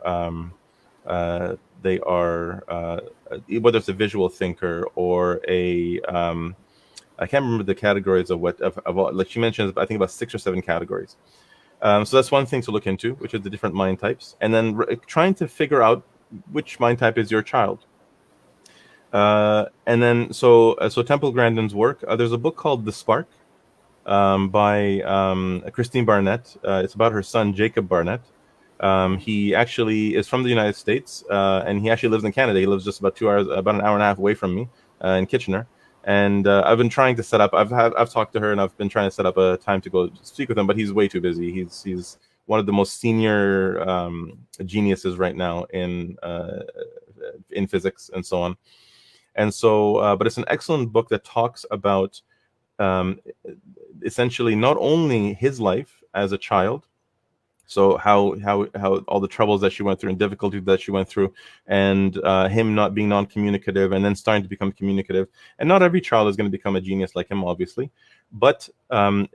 Speaker 2: they are whether it's a visual thinker or a I can't remember the categories of like she mentions, I think about 6 or 7 categories. So that's one thing to look into, which is the different mind types, and then trying to figure out which mind type is your child. And then so Temple Grandin's work. There's a book called The Spark by Christine Barnett. It's about her son Jacob Barnett. He actually is from the United States, and he actually lives in Canada. He lives just about 2 hours, about an hour and a half away from me, in Kitchener. And I've been trying to set up. I've talked to her, and I've been trying to set up a time to go speak with him. But he's way too busy. He's one of the most senior geniuses right now in physics and so on. And so, but it's an excellent book that talks about um, essentially not only his life as a child, so how all the troubles that she went through and difficulties that she went through, and him not being non-communicative and then starting to become communicative. And not every child is going to become a genius like him, obviously, but uh,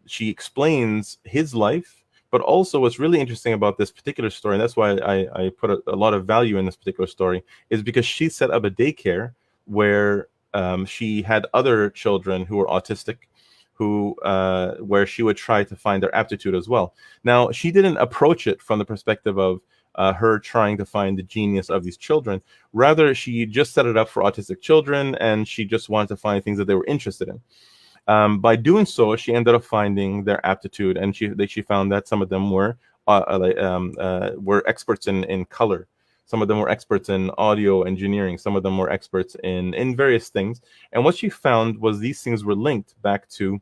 Speaker 2: she explains his life. But also, what's really interesting about this particular story, and that's why I put a lot of value in this particular story, is because she set up a daycare where she had other children who were autistic, who where she would try to find their aptitude as well. Now, she didn't approach it from the perspective of her trying to find the genius of these children. Rather, she just set it up for autistic children, and she just wanted to find things that they were interested in. By doing so, she ended up finding their aptitude, and she found that some of them were experts in color. Some of them were experts in audio engineering. Some of them were experts in various things. And what she found was these things were linked back to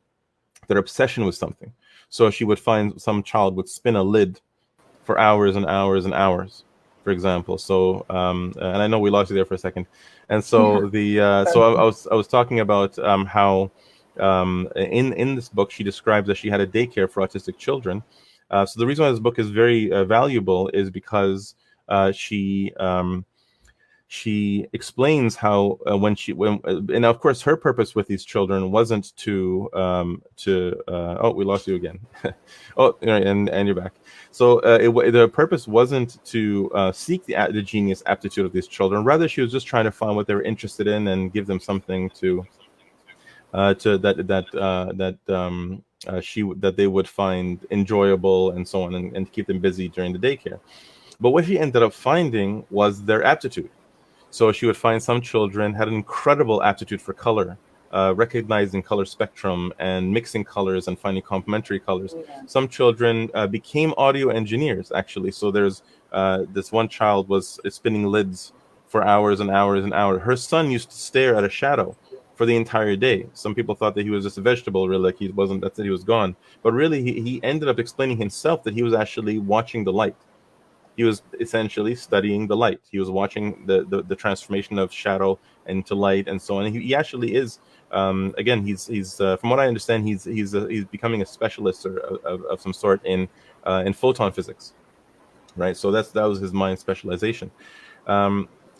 Speaker 2: their obsession with something. So she would find some child would spin a lid for hours and hours and hours, for example. So, and I know we lost you there for a second. And
Speaker 1: Yeah.
Speaker 2: so I was talking about how in this book she describes that she had a daycare for autistic children. So the reason why this book is very valuable is because she explains how and of course her purpose with these children wasn't oh, we lost you again. Oh, and you're back. So the purpose wasn't to seek the genius aptitude of these children. Rather, she was just trying to find what they were interested in and give them something to that they would find enjoyable and so on, and keep them busy during the daycare. But what she ended up finding was their aptitude. So she would find some children had an incredible aptitude for color, recognizing color spectrum and mixing colors and finding complementary colors.
Speaker 1: Yeah.
Speaker 2: Some children became audio engineers, actually. So there's this one child was spinning lids for hours and hours and hours. Her son used to stare at a shadow for the entire day. Some people thought that he was just a vegetable, really, like he wasn't, that's it, he was gone. But really, he ended up explaining himself that he was actually watching the light. He was essentially studying the light. He was watching the transformation of shadow into light and so on. And he actually is, again, he's from what I understand, he's becoming a specialist of some sort in photon physics, right? So that was his mind specialization.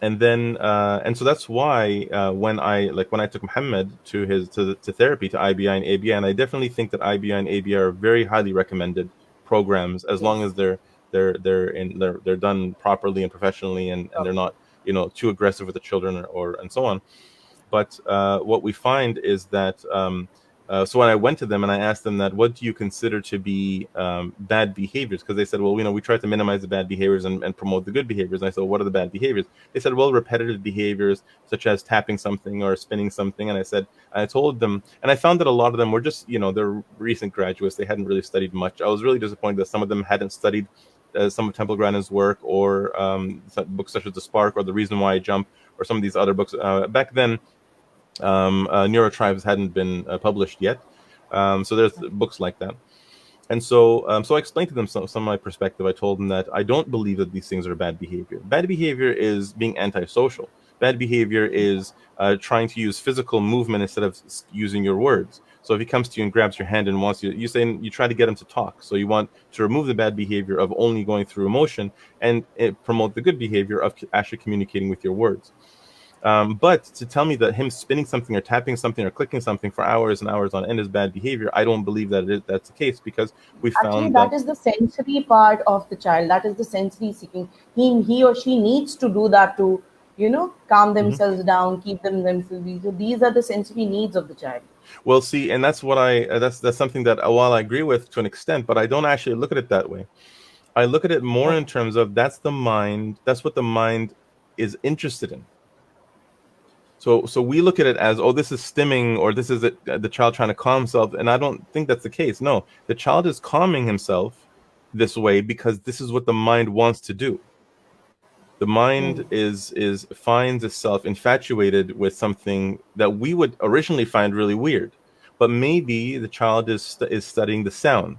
Speaker 2: And then and so that's why when I took Muhammad to therapy, to IBI and ABI, and I definitely think that IBI and ABI are very highly recommended programs, as long as
Speaker 1: Yes.
Speaker 2: they're done properly and professionally, and they're not too aggressive with the children or and so on. But what we find is that so when I went to them and I asked them that, what do you consider to be bad behaviors? Because they said, well, we try to minimize the bad behaviors and promote the good behaviors. And I said, well, what are the bad behaviors? They said, well, repetitive behaviors such as tapping something or spinning something. And I told them, and I found that a lot of them were just, they're recent graduates. They hadn't really studied much. I was really disappointed that some of them hadn't studied some of Temple Grandin's work, or books such as The Spark or The Reason Why I Jump, or some of these other books. Back then, Neurotribes hadn't been published yet. So there's books like that. And so I explained to them some of my perspective. I told them that I don't believe that these things are bad behavior. Bad behavior is being antisocial. Bad behavior is trying to use physical movement instead of using your words. So if he comes to you and grabs your hand and wants you try to get him to talk. So you want to remove the bad behavior of only going through emotion and promote the good behavior of actually communicating with your words. But to tell me that him spinning something or tapping something or clicking something for hours and hours on end is bad behavior, I don't believe that that's the case, because we
Speaker 1: Actually,
Speaker 2: found
Speaker 1: that
Speaker 2: that.
Speaker 1: is the sensory part of the child. That is the sensory seeking. He or she needs to do that to, calm
Speaker 2: Mhm.
Speaker 1: themselves down, keep themselves busy. So these are the sensory needs of the child.
Speaker 2: Well, see, and that's what that's something that while I agree with to an extent, but I don't actually look at it that way. I look at it more in
Speaker 1: Okay.
Speaker 2: terms of that's the mind. That's what the mind is interested in. So we look at it as, oh, this is stimming, or this is the child trying to calm himself, and I don't think that's the case. No, the child is calming himself this way because this is what the mind wants to do. The mind is finds itself infatuated with something that we would originally find really weird, but maybe the child is studying the sound,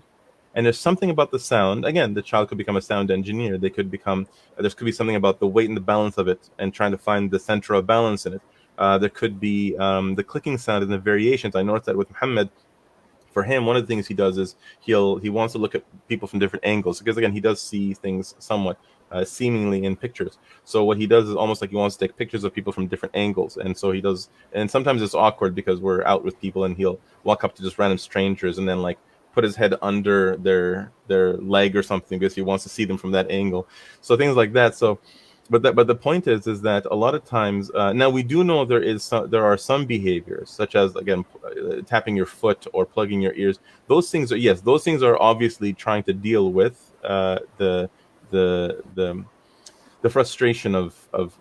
Speaker 2: and there's something about the sound. Again, the child could become a sound engineer. They could become, there could be something about the weight and the balance of it, and trying to find the center of balance in it. There could be the clicking sound and the variations. I noticed that with Muhammad. For him, one of the things he does is he wants to look at people from different angles, because again, he does see things somewhat seemingly in pictures. So what he does is almost like he wants to take pictures of people from different angles, and so he does. And sometimes it's awkward because we're out with people, and he'll walk up to just random strangers and then like put his head under their leg or something because he wants to see them from that angle. So things like that. So. But the point is that a lot of times now we do know there are some behaviors, such as again tapping your foot or plugging your ears. Those things are obviously trying to deal with the frustration of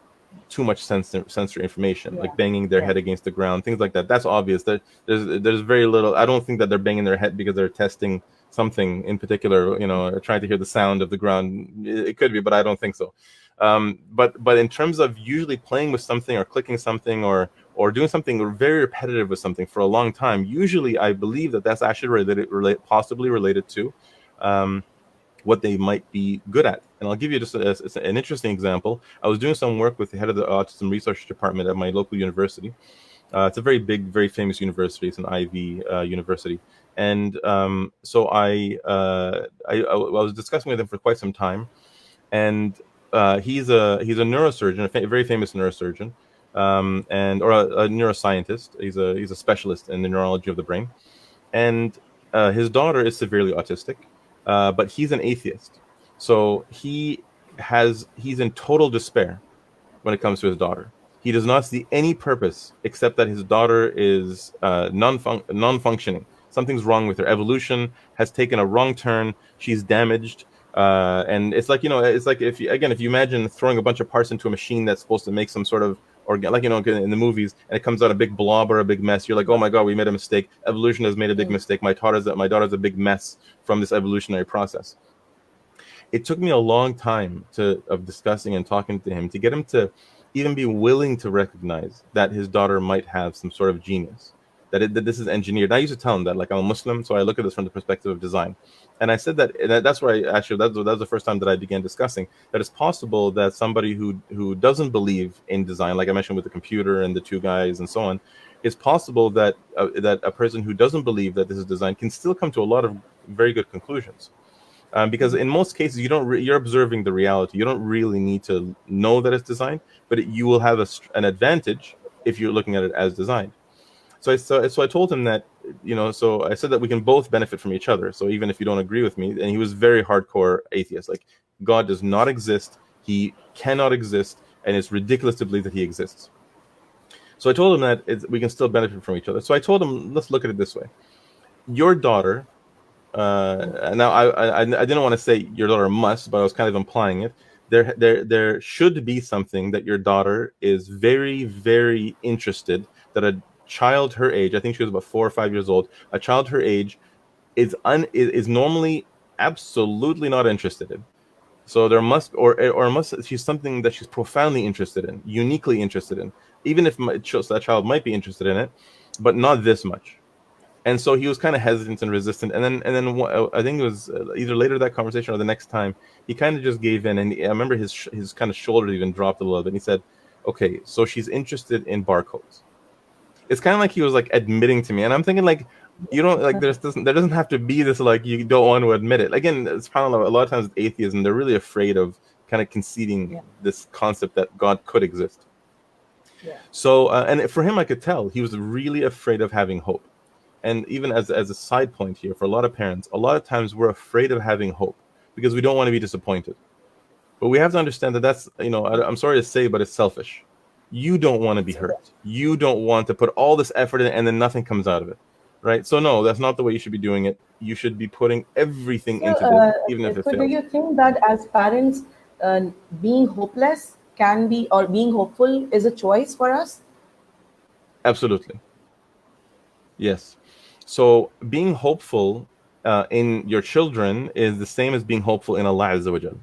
Speaker 2: too much sensory information, like banging their head against the ground, things like that. That's obvious. There's very little. I don't think that they're banging their head because they're testing something in particular, or trying to hear the sound of the ground. It could be, but I don't think so. But in terms of usually playing with something or clicking something or doing something very repetitive with something for a long time, usually I believe that's actually possibly related to what they might be good at. And I'll give you just an interesting example. I was doing some work with the head of the autism research department at my local university. It's a very big, very famous university. It's an Ivy university. And so I was discussing with him for quite some time. And he's a neurosurgeon, a very famous neurosurgeon, or a neuroscientist. He's a specialist in the neurology of the brain. And his daughter is severely autistic, but he's an atheist. So he's in total despair when it comes to his daughter. He does not see any purpose except that his daughter is non-functioning. Something's wrong with her. Evolution has taken a wrong turn. She's damaged. And it's like, it's like if you imagine throwing a bunch of parts into a machine that's supposed to make some sort of like, in the movies, and it comes out a big blob or a big mess. You're like, oh my God, we made a mistake. Evolution has made a big mistake. My daughter's a big mess from this evolutionary process. It took me a long time of discussing and talking to him to get him to even be willing to recognize that his daughter might have some sort of genius, that this is engineered. And I used to tell him that, like, I'm a Muslim, so I look at this from the perspective of design. And I said that's where that was the first time that I began discussing that it's possible that somebody who doesn't believe in design, like I mentioned with the computer and the two guys and so on, it's possible that a person who doesn't believe that this is design can still come to a lot of very good conclusions. Because in most cases, you're observing the reality. You don't really need to know that it's designed, but you will have an advantage if you're looking at it as designed. So I told him that, so I said that we can both benefit from each other. So even if you don't agree with me, and he was very hardcore atheist, like God does not exist, he cannot exist, and it's ridiculous to believe that he exists. So I told him that we can still benefit from each other. So I told him, let's look at it this way. Your daughter, now I didn't want to say your daughter must, but I was kind of implying it. There should be something that your daughter is very, very interested, that a child her age, I think she was about 4 or 5 years old, a child her age is normally absolutely not interested in. So there must she's something that she's profoundly interested in, uniquely interested in, even if that child might be interested in it, but not this much. And so he was kind of hesitant and resistant. And then I think it was either later that conversation or the next time, he kind of just gave in. And I remember his kind of shoulder even dropped a little bit. And he said, okay, so she's interested in barcodes. It's kind of like he was like admitting to me. And I'm thinking, like, you don't, like, there doesn't have to be this, like, you don't want to admit it. Again, it's probably a lot of times with atheism, they're really afraid of kind of conceding this concept that God could exist. Yeah. So, and for him, I could tell he was really afraid of having hope. And even as a side point here, for a lot of parents, a lot of times we're afraid of having hope because we don't want to be disappointed. But we have to understand that that's, I'm sorry to say, but it's selfish. You don't want to be hurt. You don't want to put all this effort in and then nothing comes out of it, right? So no, that's not the way you should be doing it. You should be putting everything into this, even if it fails.
Speaker 1: Do you think that as parents, being hopeless can be, or being hopeful is a choice for us?
Speaker 2: Absolutely. Yes. So being hopeful in your children is the same as being hopeful in Allah Azza wa Jal.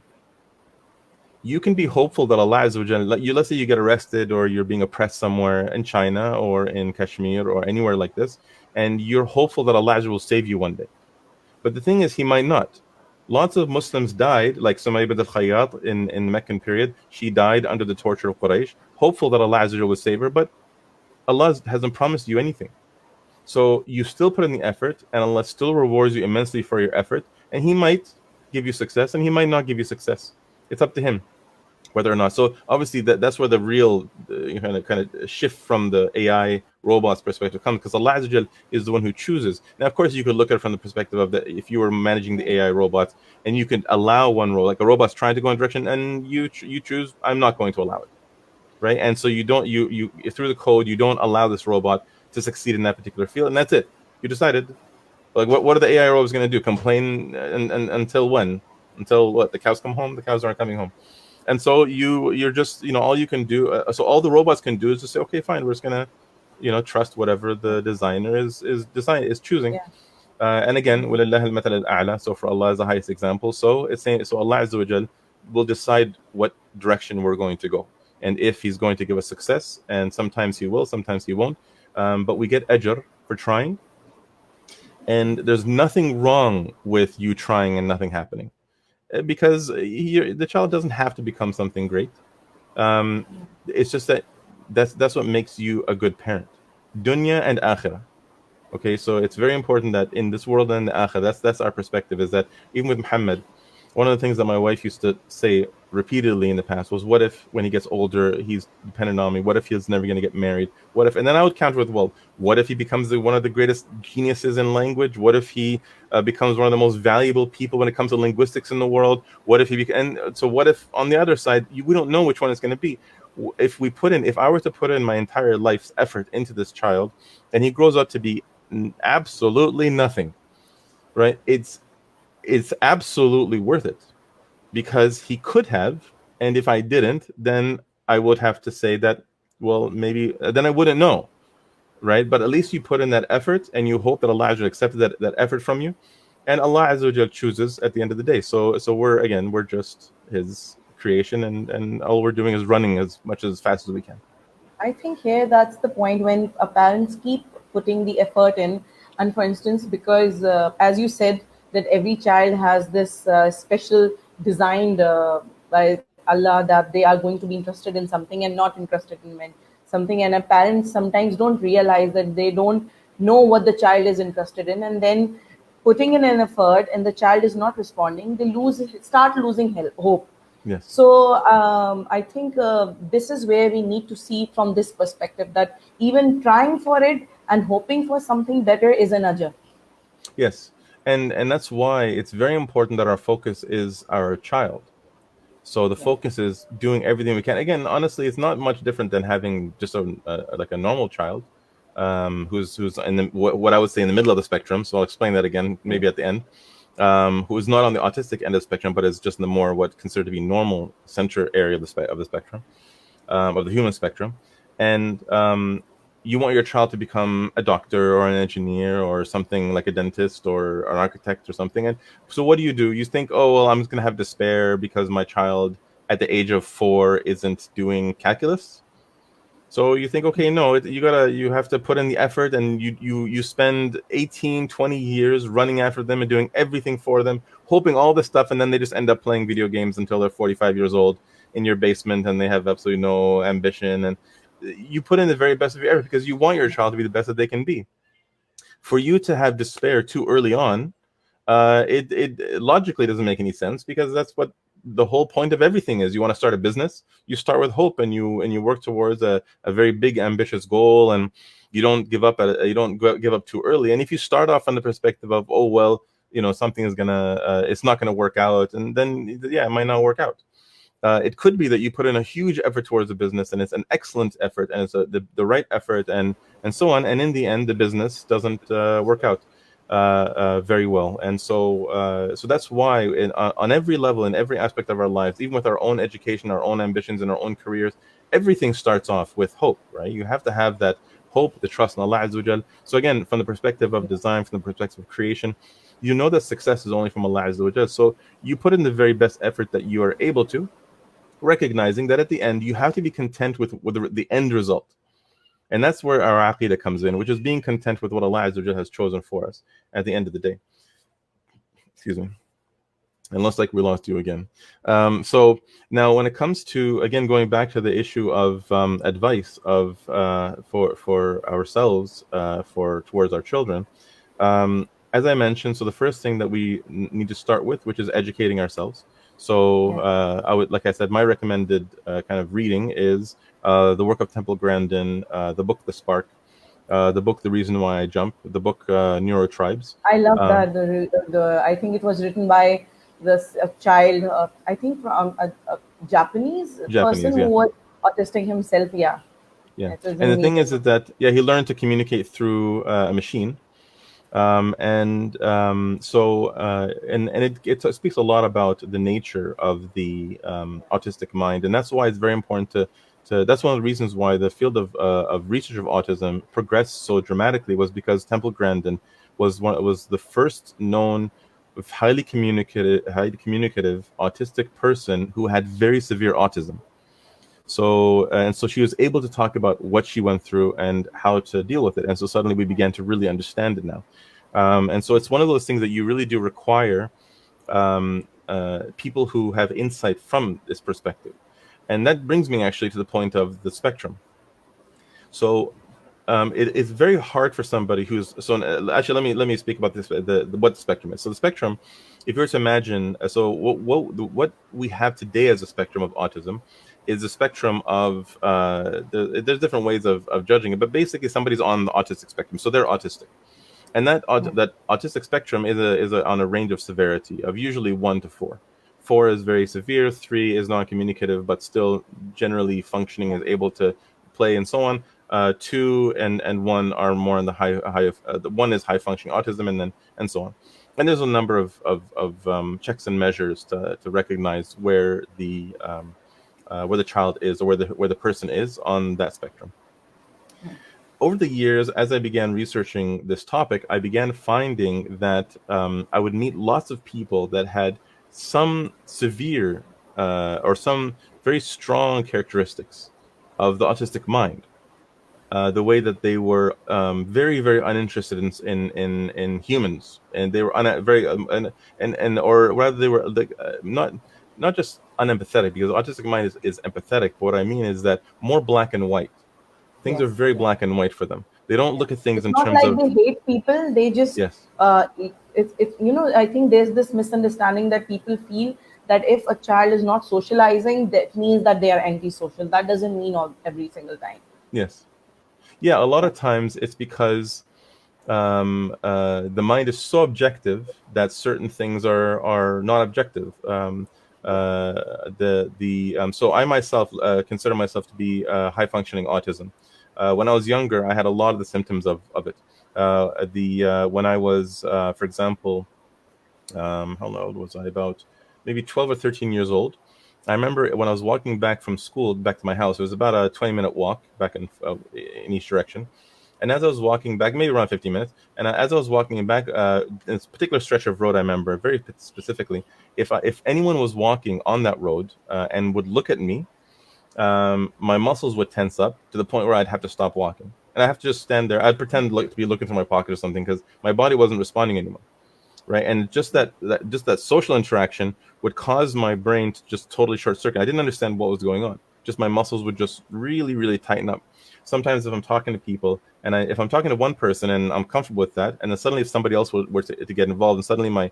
Speaker 2: You can be hopeful that Allah Azza wa Jal, let's say you get arrested or you're being oppressed somewhere in China or in Kashmir or anywhere like this, and you're hopeful that Allah Azza wa Jal will save you one day. But the thing is, He might not. Lots of Muslims died, like Sumayya bint al-Khayyat in the Meccan period. She died under the torture of Quraysh, hopeful that Allah Azza wa Jal would save her, but Allah hasn't promised you anything. So you still put in the effort, and Allah still rewards you immensely for your effort. And He might give you success, and He might not give you success. It's up to Him whether or not. So obviously that's where the real kind of shift from the AI robots perspective comes, because Allah Azza wa Jal is the one who chooses. Now, of course, you could look at it from the perspective of that if you were managing the AI robots and you can allow one role, like a robot's trying to go in a direction, and you choose, I'm not going to allow it, right? And so you don't you through the code you don't allow this robot to succeed in that particular field, and that's it. You decided. Like what are the AI robots going to do? Complain and until when? Until what? The cows come home? The cows aren't coming home. And so you're just all you can do. So all the robots can do is just say, okay, fine, we're just gonna trust whatever the designer is choosing.
Speaker 1: Yeah.
Speaker 2: And again, وَلِلَّهِ الْمَثَلُ الْأَعْلَى. So for Allah is the highest example. So it's saying, so Allah Azza wa Jal will decide what direction we're going to go, and if He's going to give us success. And sometimes He will, sometimes He won't. But we get ajr for trying, and there's nothing wrong with you trying and nothing happening, because the child doesn't have to become something great. It's just that's what makes you a good parent, dunya and akhirah. Okay, so it's very important that in this world and the akhirah, that's our perspective, is that even with Muhammad, one of the things that my wife used to say repeatedly in the past was, what if when he gets older he's dependent on me? What if he's never going to get married? What if? And then I would counter with, well, what if he becomes one of the greatest geniuses in language? What if he becomes one of the most valuable people when it comes to linguistics in the world? What if and so what if on the other side, we don't know which one it's going to be. If I were to put in my entire life's effort into this child, and he grows up to be absolutely nothing, right? It's absolutely worth it, because he could have, and if I didn't, then I would have to say that, well, maybe then I wouldn't know, right? But at least you put in that effort, and you hope that Allah Azza wa Jal accepted that effort from you, and Allah Azza wa Jal chooses at the end of the day. So we're just His creation, and all we're doing is running as fast as we can.
Speaker 1: I think here that's the point when parents keep putting the effort in. And for instance, because as you said, that every child has this special designed by Allah, that they are going to be interested in something and not interested in something. And parents sometimes don't realize that they don't know what the child is interested in, and then putting in an effort and the child is not responding, they start losing hope.
Speaker 2: Yes.
Speaker 1: So I think this is where we need to see from this perspective, that even trying for it and hoping for something better is an ajr.
Speaker 2: Yes. And that's why it's very important that our focus is our child. So the focus is doing everything we can. Again, honestly, it's not much different than having just like a normal child, who's in what I would say in the middle of the spectrum. So I'll explain that again, maybe at the end. Who is not on the autistic end of the spectrum, but is just in the more what considered to be normal center area of the spectrum, of the human spectrum. And you want your child to become a doctor or an engineer or something, like a dentist or an architect or something. And so what do? You think, oh, well, I'm just going to have despair because my child at the age of 4 isn't doing calculus. So you think, okay, no, you have to put in the effort, and you spend 18, 20 years running after them and doing everything for them, hoping all this stuff, and then they just end up playing video games until they're 45 years old in your basement, and they have absolutely no ambition. And you put in the very best of your effort because you want your child to be the best that they can be. For you to have despair too early on, it logically doesn't make any sense, because that's what the whole point of everything is. You want to start a business, you start with hope, and you work towards a very big, ambitious goal, and you don't give up too early. And if you start off on the perspective of, oh, well, something is it's not gonna work out, and then it might not work out. It could be that you put in a huge effort towards the business, and it's an excellent effort, and it's the right effort, and so on, and in the end the business doesn't work out very well. And so that's why on every level, in every aspect of our lives, even with our own education, our own ambitions, and our own careers, everything starts off with hope, right? You have to have that hope, the trust in Allah Azza wa Jal. So again, from the perspective of design, from the perspective of creation, you know that success is only from Allah Azza wa Jal. So you put in the very best effort that you are able to, recognizing that at the end you have to be content with the end result. And that's where our aqidah comes in, which is being content with what Allah Azza wa Jal has chosen for us at the end of the day. Excuse me. Unless like we lost you again. So now when it comes to, again, going back to the issue of advice of for ourselves, towards our children, as I mentioned, so the first thing that we need to start with, which is educating ourselves. So I would, like I said, my recommended kind of reading is the work of Temple Grandin, the book The Spark, the book The Reason Why I Jump, the book Neurotribes.
Speaker 1: I love that. The I think it was written by this child, I think from a Japanese person who
Speaker 2: Yeah.
Speaker 1: was autistic himself. Yeah.
Speaker 2: Yeah.
Speaker 1: It was
Speaker 2: And the thing is
Speaker 1: amazing.
Speaker 2: that, yeah, he learned to communicate through a machine. And it speaks a lot about the nature of the autistic mind. And that's why it's very important to that's one of the reasons why the field of research of autism progressed so dramatically, was because Temple Grandin was the first known highly communicative autistic person who had very severe autism. So she was able to talk about what she went through and how to deal with it. And so suddenly we began to really understand it now. And so it's one of those things that you really do require people who have insight from this perspective. And that brings me actually to the point of the spectrum. So it's very hard for somebody who's actually let me speak about this, what the spectrum is. So the spectrum, if you were to imagine, so what we have today as a spectrum of autism is a spectrum of there's different ways of judging it, but basically somebody's on the autistic spectrum, so they're autistic. And that autistic spectrum is on a range of severity of usually 1 to 4. 4 is very severe, 3 is non-communicative but still generally functioning, is able to play and so on. 2 and 1 are more in the high the 1 is high functioning autism, and so on. And there's a number of checks and measures to recognize where the child is, or where the person is on that spectrum. Over the years, as I began researching this topic, I began finding that I would meet lots of people that had some severe or some very strong characteristics of the autistic mind. The way that they were very, very uninterested in humans, and they were or rather they were not just unempathetic, because the autistic mind is empathetic. But what I mean is that more black and white. Things are
Speaker 1: Yes.
Speaker 2: very
Speaker 1: Yes.
Speaker 2: black and white for them. They don't look at things
Speaker 1: It's
Speaker 2: in
Speaker 1: not
Speaker 2: terms
Speaker 1: like
Speaker 2: of,
Speaker 1: they hate people. They just
Speaker 2: yes,
Speaker 1: I think there's this misunderstanding that people feel that if a child is not socializing, that means that they are antisocial. That doesn't mean every single time.
Speaker 2: yes, yeah. A lot
Speaker 1: Yeah.
Speaker 2: of times it's because the mind is so objective that certain things are not objective. So I myself consider myself to be high functioning autism. When I was younger, I had a lot of the symptoms of it. When I was, for example, how old was I? About maybe 12 or 13 years old. I remember when I was walking back from school back to my house. It was about a 20-minute walk back in each direction. And as I was walking back, maybe around 15 minutes, and as I was walking back, this particular stretch of road, I remember very specifically, if anyone was walking on that road and would look at me, my muscles would tense up to the point where I'd have to stop walking. And I have to just stand there. I'd pretend to be looking through my pocket or something, because my body wasn't responding anymore. Right. And just that social interaction would cause my brain to just totally short circuit. I didn't understand what was going on. Just my muscles would just really, really tighten up. Sometimes if I'm talking to people, and if I'm talking to one person and I'm comfortable with that, and then suddenly if somebody else were to get involved, and suddenly my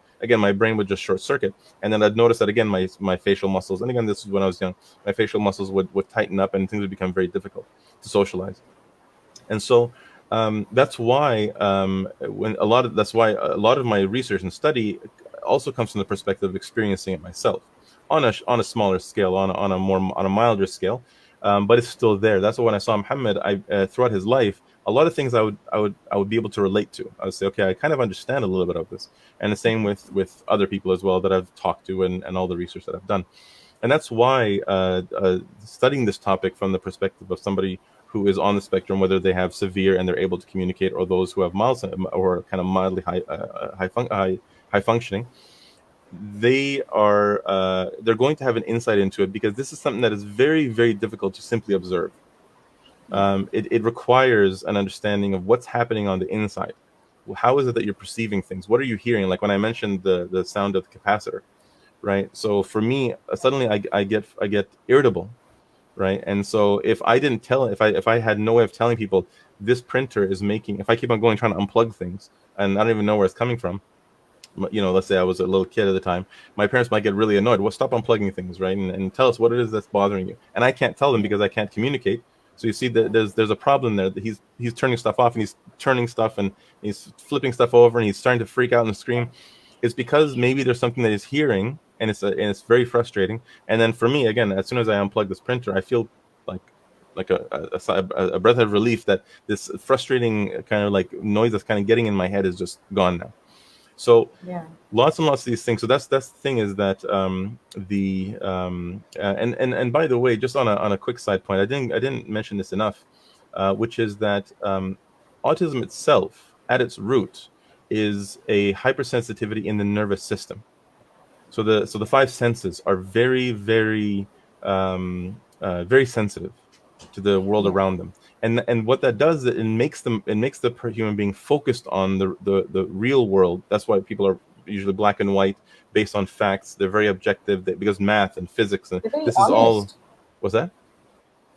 Speaker 2: brain would just short circuit, and then I'd notice that again my facial muscles, and again this is when I was young, my facial muscles would tighten up, and things would become very difficult to socialize. And so that's why that's why a lot of my research and study also comes from the perspective of experiencing it myself on a smaller scale, on a milder scale, but it's still there. That's why when I saw Muhammad, throughout his life, a lot of things I would be able to relate to. I would say, okay, I kind of understand a little bit of this, and the same with other people as well that I've talked to, and all the research that I've done. And that's why studying this topic from the perspective of somebody who is on the spectrum, whether they have severe and they're able to communicate, or those who have mild or kind of mildly high functioning, they're going to have an insight into it, because this is something that is very, very difficult to simply observe. It requires an understanding of what's happening on the inside. How is it that you're perceiving things? What are you hearing? Like when I mentioned the sound of the capacitor, right? So for me, suddenly I get irritable, right? And so if I had no way of telling people this printer is making, if I keep on going trying to unplug things and I don't even know where it's coming from, let's say I was a little kid at the time, my parents might get really annoyed. Well, stop unplugging things, right? And tell us what it is that's bothering you. And I can't tell them because I can't communicate. So you see that there's a problem there. That he's turning stuff off, and he's turning stuff, and he's flipping stuff over, and he's starting to freak out and scream. It's because maybe there's something that he's hearing, and it's very frustrating. And then for me, again, as soon as I unplug this printer, I feel like a breath of relief that this frustrating kind of like noise that's kind of getting in my head is just gone now. So lots and lots of these things. So that's the thing, is that and by the way, just on a quick side point, I didn't mention this enough, which is that autism itself, at its root, is a hypersensitivity in the nervous system. So the five senses are very, very very sensitive to the world around them. And what that does, it makes the human being focused on the real world. That's why people are usually black and white, based on facts. They're very objective, because math and physics and this is all. What's that?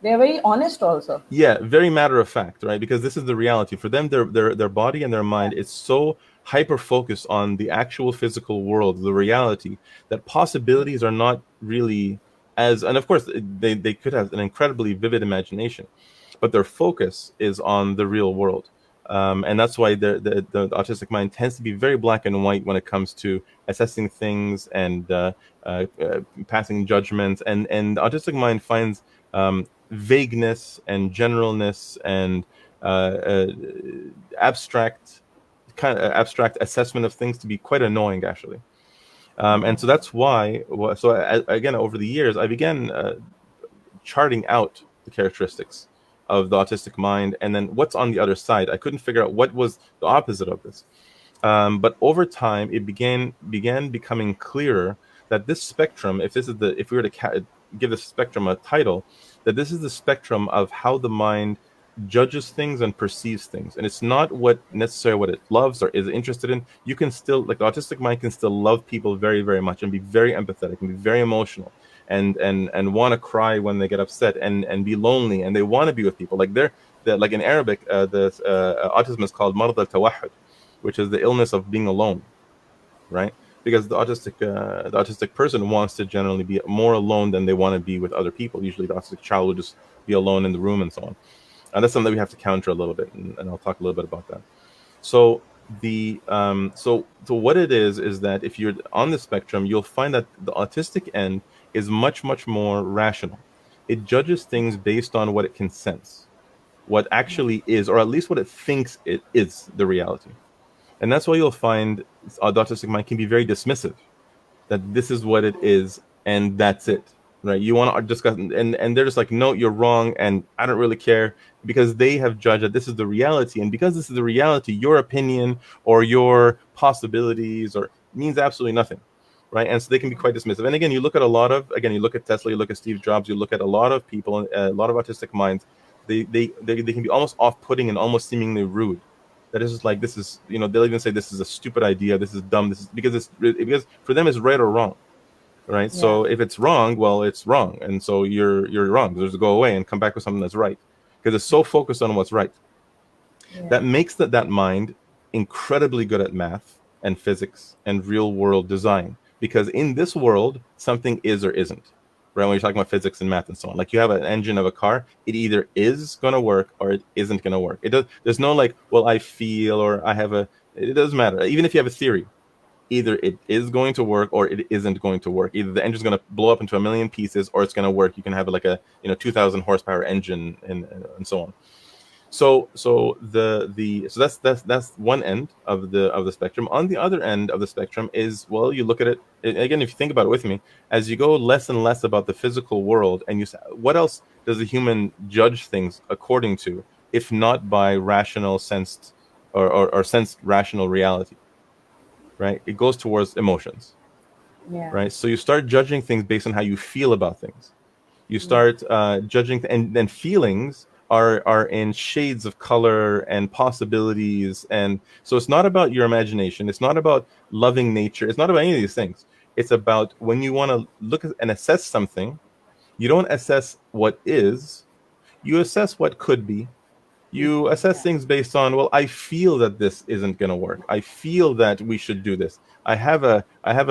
Speaker 1: They're very honest also.
Speaker 2: Yeah, very matter of fact, right? Because this is the reality for them. Their body and their mind is so hyper focused on the actual physical world, the reality, that possibilities are not really as. And of course, they could have an incredibly vivid imagination, but their focus is on the real world. And that's why the autistic mind tends to be very black and white when it comes to assessing things and passing judgments. And the autistic mind finds vagueness and generalness and abstract assessment of things to be quite annoying, actually. And so that's why. So again, over the years, I began charting out the characteristics of the autistic mind, and then what's on the other side. I couldn't figure out what was the opposite of this. But over time, it began becoming clearer that this spectrum, if we were to give this spectrum a title, that this is the spectrum of how the mind judges things and perceives things. And it's not necessarily what it loves or is interested in. You can still, like, the autistic mind can still love people very, very much and be very empathetic and be very emotional and want to cry when they get upset and be lonely, and they want to be with people. Like like in Arabic, the autism is called marad al-tawahhud, which is the illness of being alone, right? Because the autistic person wants to generally be more alone than they want to be with other people. Usually the autistic child will just be alone in the room and so on. And that's something that we have to counter a little bit, and I'll talk a little bit about that. So so what it is that if you're on the spectrum, you'll find that the autistic end is much, much more rational. It judges things based on what it can sense, what actually is, or at least what it thinks it is, the reality. And that's why you'll find the autistic mind can be very dismissive, that this is what it is and that's it, right? You want to discuss, and they're just like, no, you're wrong, and I don't really care, because they have judged that this is the reality, and because this is the reality, your opinion or your possibilities means absolutely nothing, right? And so they can be quite dismissive. And again, you look at Tesla, you look at Steve Jobs, you look at a lot of people, a lot of autistic minds, they can be almost off-putting and almost seemingly rude. That is just like, this is, they'll even say this is a stupid idea, this is dumb, this is because for them it's right or wrong, right? Yeah. So if it's wrong, well, it's wrong, and so you're wrong. Just go away and come back with something that's right, because it's so focused on what's right. Yeah. That makes that mind incredibly good at math and physics and real world design, because in this world something is or isn't. Right, when you're talking about physics and math and so on, like you have an engine of a car, it either is going to work or it isn't going to work. There's no like, well, I feel, or I have it doesn't matter. Even if you have a theory, either it is going to work or it isn't going to work. Either the engine's going to blow up into a million pieces or it's going to work. You can have like a 2,000 horsepower engine and so on. So that's one end of the spectrum. On the other end of the spectrum is, well, you look at it again, if you think about it with me, as you go less and less about the physical world, and you say, what else does a human judge things according to, if not by rational sensed or sensed rational reality, right? It goes towards emotions,
Speaker 1: Yeah.
Speaker 2: right? So you start judging things based on how you feel about things. You
Speaker 1: Yeah.
Speaker 2: start judging, and then feelings are in shades of color and possibilities, and so it's not about your imagination, it's not about loving nature, it's not about any of these things. It's about when you want to look at and assess something, you don't assess what is, you assess what could be. You assess
Speaker 1: Yeah.
Speaker 2: things based on, well, I feel that this isn't going to work, I feel that we should do this, I have a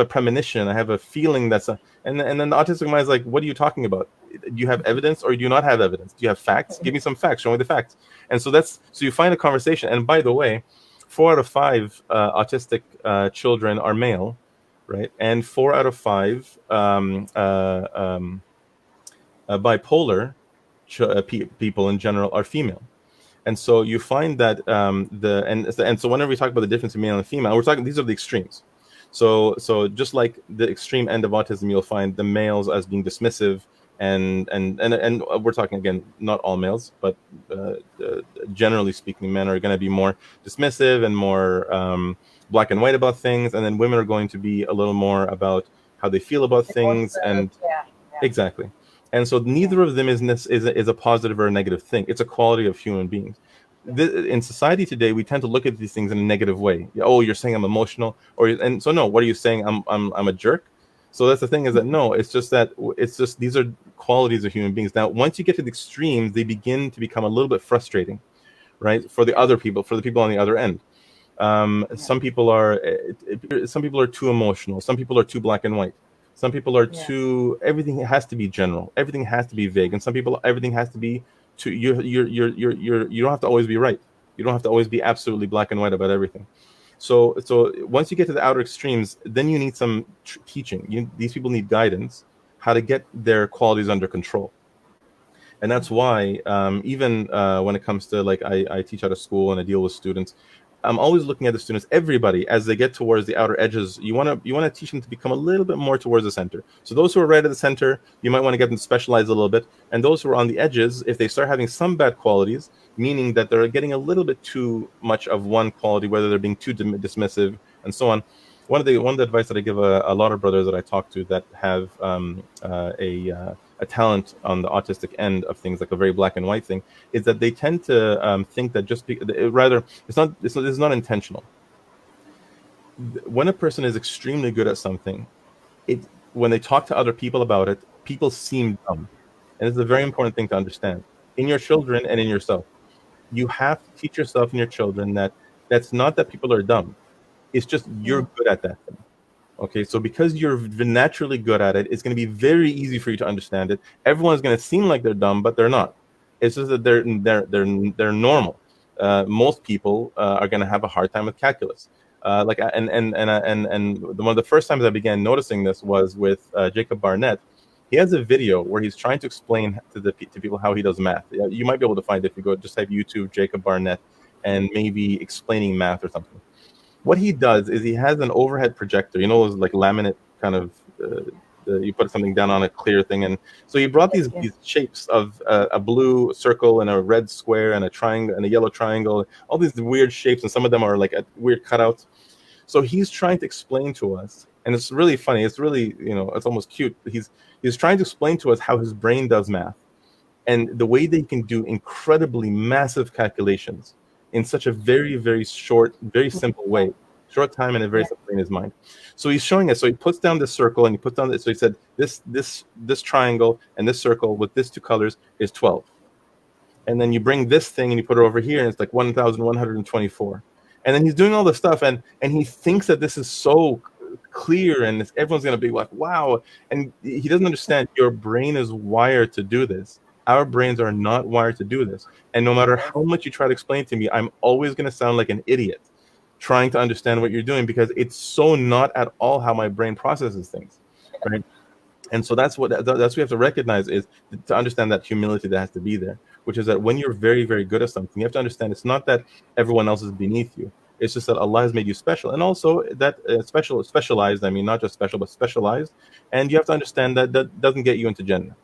Speaker 2: premonition, I have a feeling that's a, and then the autistic mind is like, what are you talking about? Do you have evidence or do you not have evidence? Do you have facts? Give me some facts, show me the facts. And so you find a conversation. And by the way, 4 out of 5 autistic children are male, right? And 4 out of 5 bipolar people in general are female. And so you find that and so whenever we talk about the difference between male and female, we're talking, these are the extremes. So just like the extreme end of autism, you'll find the males as being dismissive, and we're talking, again, not all males, but generally speaking, men are going to be more dismissive and more black and white about things, and then women are going to be a little more about how they feel about things.
Speaker 1: Emotional.
Speaker 2: And
Speaker 1: Yeah. Yeah.
Speaker 2: exactly. And so
Speaker 1: Yeah.
Speaker 2: neither of them is a positive or a negative thing. It's a quality of human beings. In society today, we tend to look at these things in a negative way. Oh, you're saying I'm emotional, and so no. What are you saying? I'm a jerk. So that's the thing, is that no, it's just these are qualities of human beings. Now, once you get to the extremes, they begin to become a little bit frustrating, right? For the other people, for the people on the other end.
Speaker 1: Yeah.
Speaker 2: Some people are too emotional. Some people are too black and white. Some people are
Speaker 1: Yeah.
Speaker 2: too, everything has to be general. Everything has to be vague. And some people, everything has to be too, you don't have to always be right. You don't have to always be absolutely black and white about everything. So once you get to the outer extremes, then you need some teaching. These people need guidance, how to get their qualities under control. And that's why, even when it comes to, like, I teach out of school and I deal with students, I'm always looking at the students, everybody, as they get towards the outer edges. You want to teach them to become a little bit more towards the center. So those who are right at the center, you might want to get them to specialize a little bit. And those who are on the edges, if they start having some bad qualities, meaning that they're getting a little bit too much of one quality, whether they're being too dismissive and so on. One of the advice that I give a lot of brothers that I talk to that have a talent on the autistic end of things, like a very black and white thing, is that they tend to think that rather, it's not intentional. When a person is extremely good at something, when they talk to other people about it, people seem dumb. And it's a very important thing to understand in your children and in yourself. You have to teach yourself and your children that that's not that people are dumb. It's just you're good at that thing. Okay, so because you're naturally good at it, it's going to be very easy for you to understand it. Everyone's going to seem like they're dumb, but they're not. It's just that they're normal. Most people are going to have a hard time with calculus. One of the first times I began noticing this was with Jacob Barnett. He has a video where he's trying to explain to people how he does math. You might be able to find it if you go just type YouTube Jacob Barnett and maybe explaining math or something. What he does is he has an overhead projector, those like laminate kind of, you put something down on a clear thing. And so he brought
Speaker 1: Yes.
Speaker 2: these
Speaker 1: Yes.
Speaker 2: these shapes of a blue circle and a red square and a triangle and a yellow triangle, all these weird shapes, and some of them are like weird cutouts. So he's trying to explain to us, and it's really funny, it's really, it's almost cute. He's trying to explain to us how his brain does math, and the way they can do incredibly massive calculations in such a very, very short, very simple
Speaker 1: Yeah.
Speaker 2: way, short time, and a very
Speaker 1: Yeah.
Speaker 2: simple in his mind. So he's showing us. So he puts down this circle, and he puts down this. So he said, this triangle and this circle with these two colors is 12. And then you bring this thing and you put it over here, and it's like 1,124. And then he's doing all this stuff, and he thinks that this is so clear, and everyone's going to be like, wow. And he doesn't understand, your brain is wired to do this. Our brains are not wired to do this. And no matter
Speaker 1: Yes.
Speaker 2: how much you try to explain to me, I'm always going to sound like an idiot trying to understand what you're doing, because it's so not at all how my brain processes things, right? And so that's what we have to recognize, is to understand that humility that has to be there, which is that when you're very, very good at something, you have to understand it's not that everyone else is beneath you. It's just that Allah has made you special, and also that specialized. I mean, not just special, but specialized. And you have to understand that that doesn't get you into Jannah,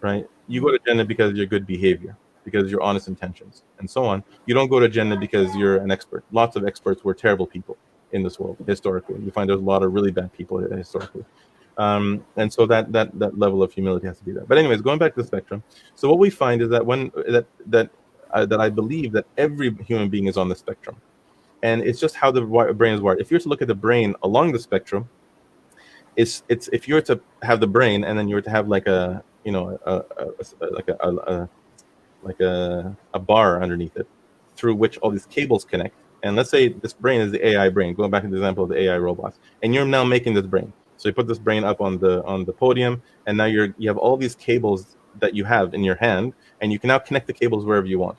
Speaker 2: right? You go to Jannah because of your good behavior, because of your honest intentions, and so on. You don't go to Jannah because you're an expert. Lots of experts were terrible people in this world historically. You find there's a lot of really bad people historically. And so that level of humility has to be there. But anyways, going back to the spectrum. So what we find is that that I believe that every human being is on the spectrum, and it's just how the brain is wired. If you were to look at the brain along the spectrum, it's if you were to have the brain and then you were to have like a bar underneath it through which all these cables connect. And let's say this brain is the AI brain, going back to the example of the AI robots, and you're now making this brain. So you put this brain up on the podium, and now you have all these cables that you have in your hand, and you can now connect the cables wherever you want.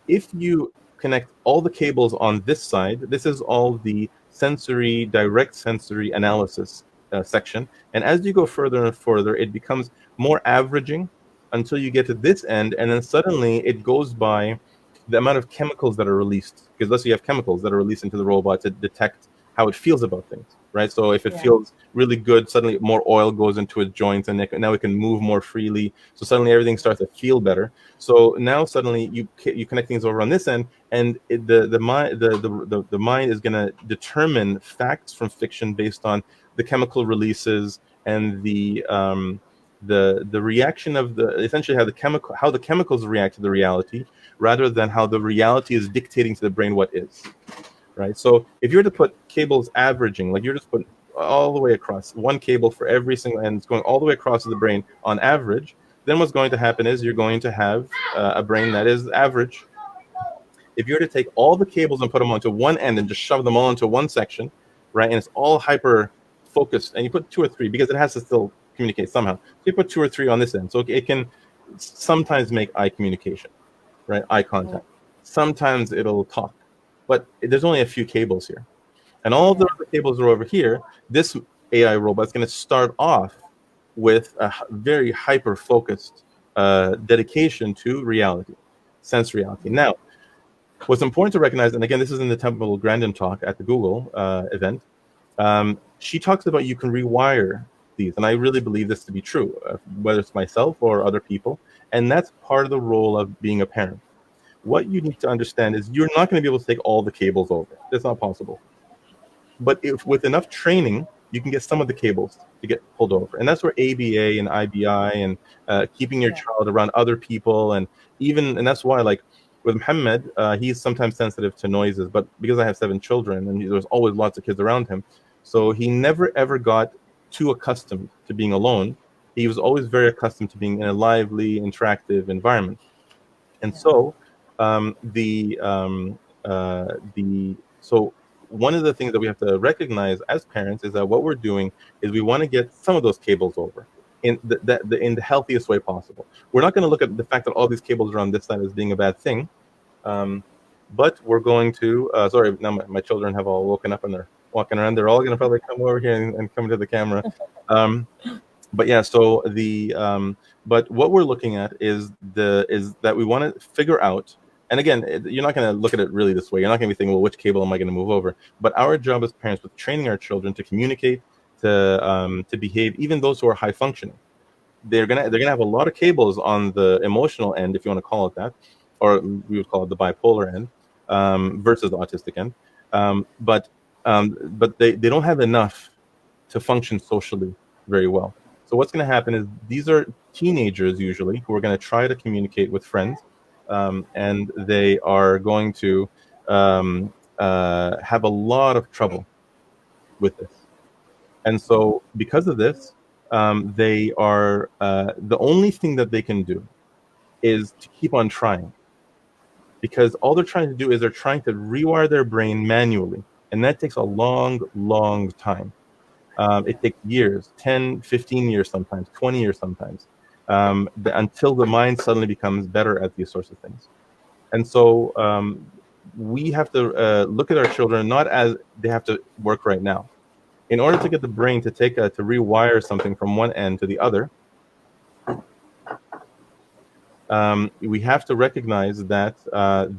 Speaker 2: If you connect all the cables on this side, this is all the direct sensory analysis section. And as you go further and further, it becomes more averaging until you get to this end, and then suddenly it goes by the amount of chemicals that are released. Because let's say you have chemicals that are released into the robot to detect how it feels about things, right? So if it feels really good, suddenly more oil goes into its joints, and now it can move more freely. So suddenly everything starts to feel better. So now suddenly you connect things over on this end, and the mind is going to determine facts from fiction based on the chemical releases and the reaction of essentially how the chemicals react to the reality, rather than how the reality is dictating to the brain what is. Right. So if you were to put cables averaging, like you're just putting all the way across, one cable for every single end, it's going all the way across to the brain on average, then what's going to happen is you're going to have a brain that is average. If you were to take all the cables and put them onto one end and just shove them all into one section, right, and it's all hyper focused, and you put 2 or 3 because it has to still communicate somehow. So you put 2 or 3 on this end, so it can sometimes make eye communication, right, eye contact. Sometimes it'll talk. But there's only a few cables here. And all the other cables are over here. This AI robot is going to start off with a very hyper-focused dedication to reality, sense reality. Now, what's important to recognize, and again, this is in the Temple Grandin talk at the Google event, she talks about you can rewire these. And I really believe this to be true, whether it's myself or other people. And that's part of the role of being a parent. What you need to understand is you're not going to be able to take all the cables over. That's not possible. But if with enough training, you can get some of the cables to get pulled over. And that's where ABA and IBI and keeping your child around other people, and that's why, like with Muhammad, he's sometimes sensitive to noises, but because I have 7 children and there's always lots of kids around him, so he never ever got too accustomed to being alone. He was always very accustomed to being in a lively, interactive environment. And so so one of the things that we have to recognize as parents is that what we're doing is we want to get some of those cables over in the healthiest way possible. We're not going to look at the fact that all these cables are on this side as being a bad thing, but we're going to sorry, now my children have all woken up and they're walking around. They're all going to probably come over here and come to the camera. But yeah, so but what we're looking at is that we want to figure out. And again, you're not going to look at it really this way. You're not going to be thinking, well, which cable am I going to move over? But our job as parents, with training our children to communicate, to behave, even those who are high functioning, they're gonna have a lot of cables on the emotional end, if you want to call it that, or we would call it the bipolar end, versus the autistic end. But they don't have enough to function socially very well. So what's going to happen is these are teenagers usually who are going to try to communicate with friends. And they are going to have a lot of trouble with this. And so because of this, they are the only thing that they can do is to keep on trying. Because all they're trying to do is they're trying to rewire their brain manually. And that takes a long, long time. It takes years, 10, 15 years sometimes, 20 years sometimes. Until the mind suddenly becomes better at these sorts of things. And so we have to look at our children not as they have to work right now, In order to get the brain to rewire something from one end to the other, we have to recognize that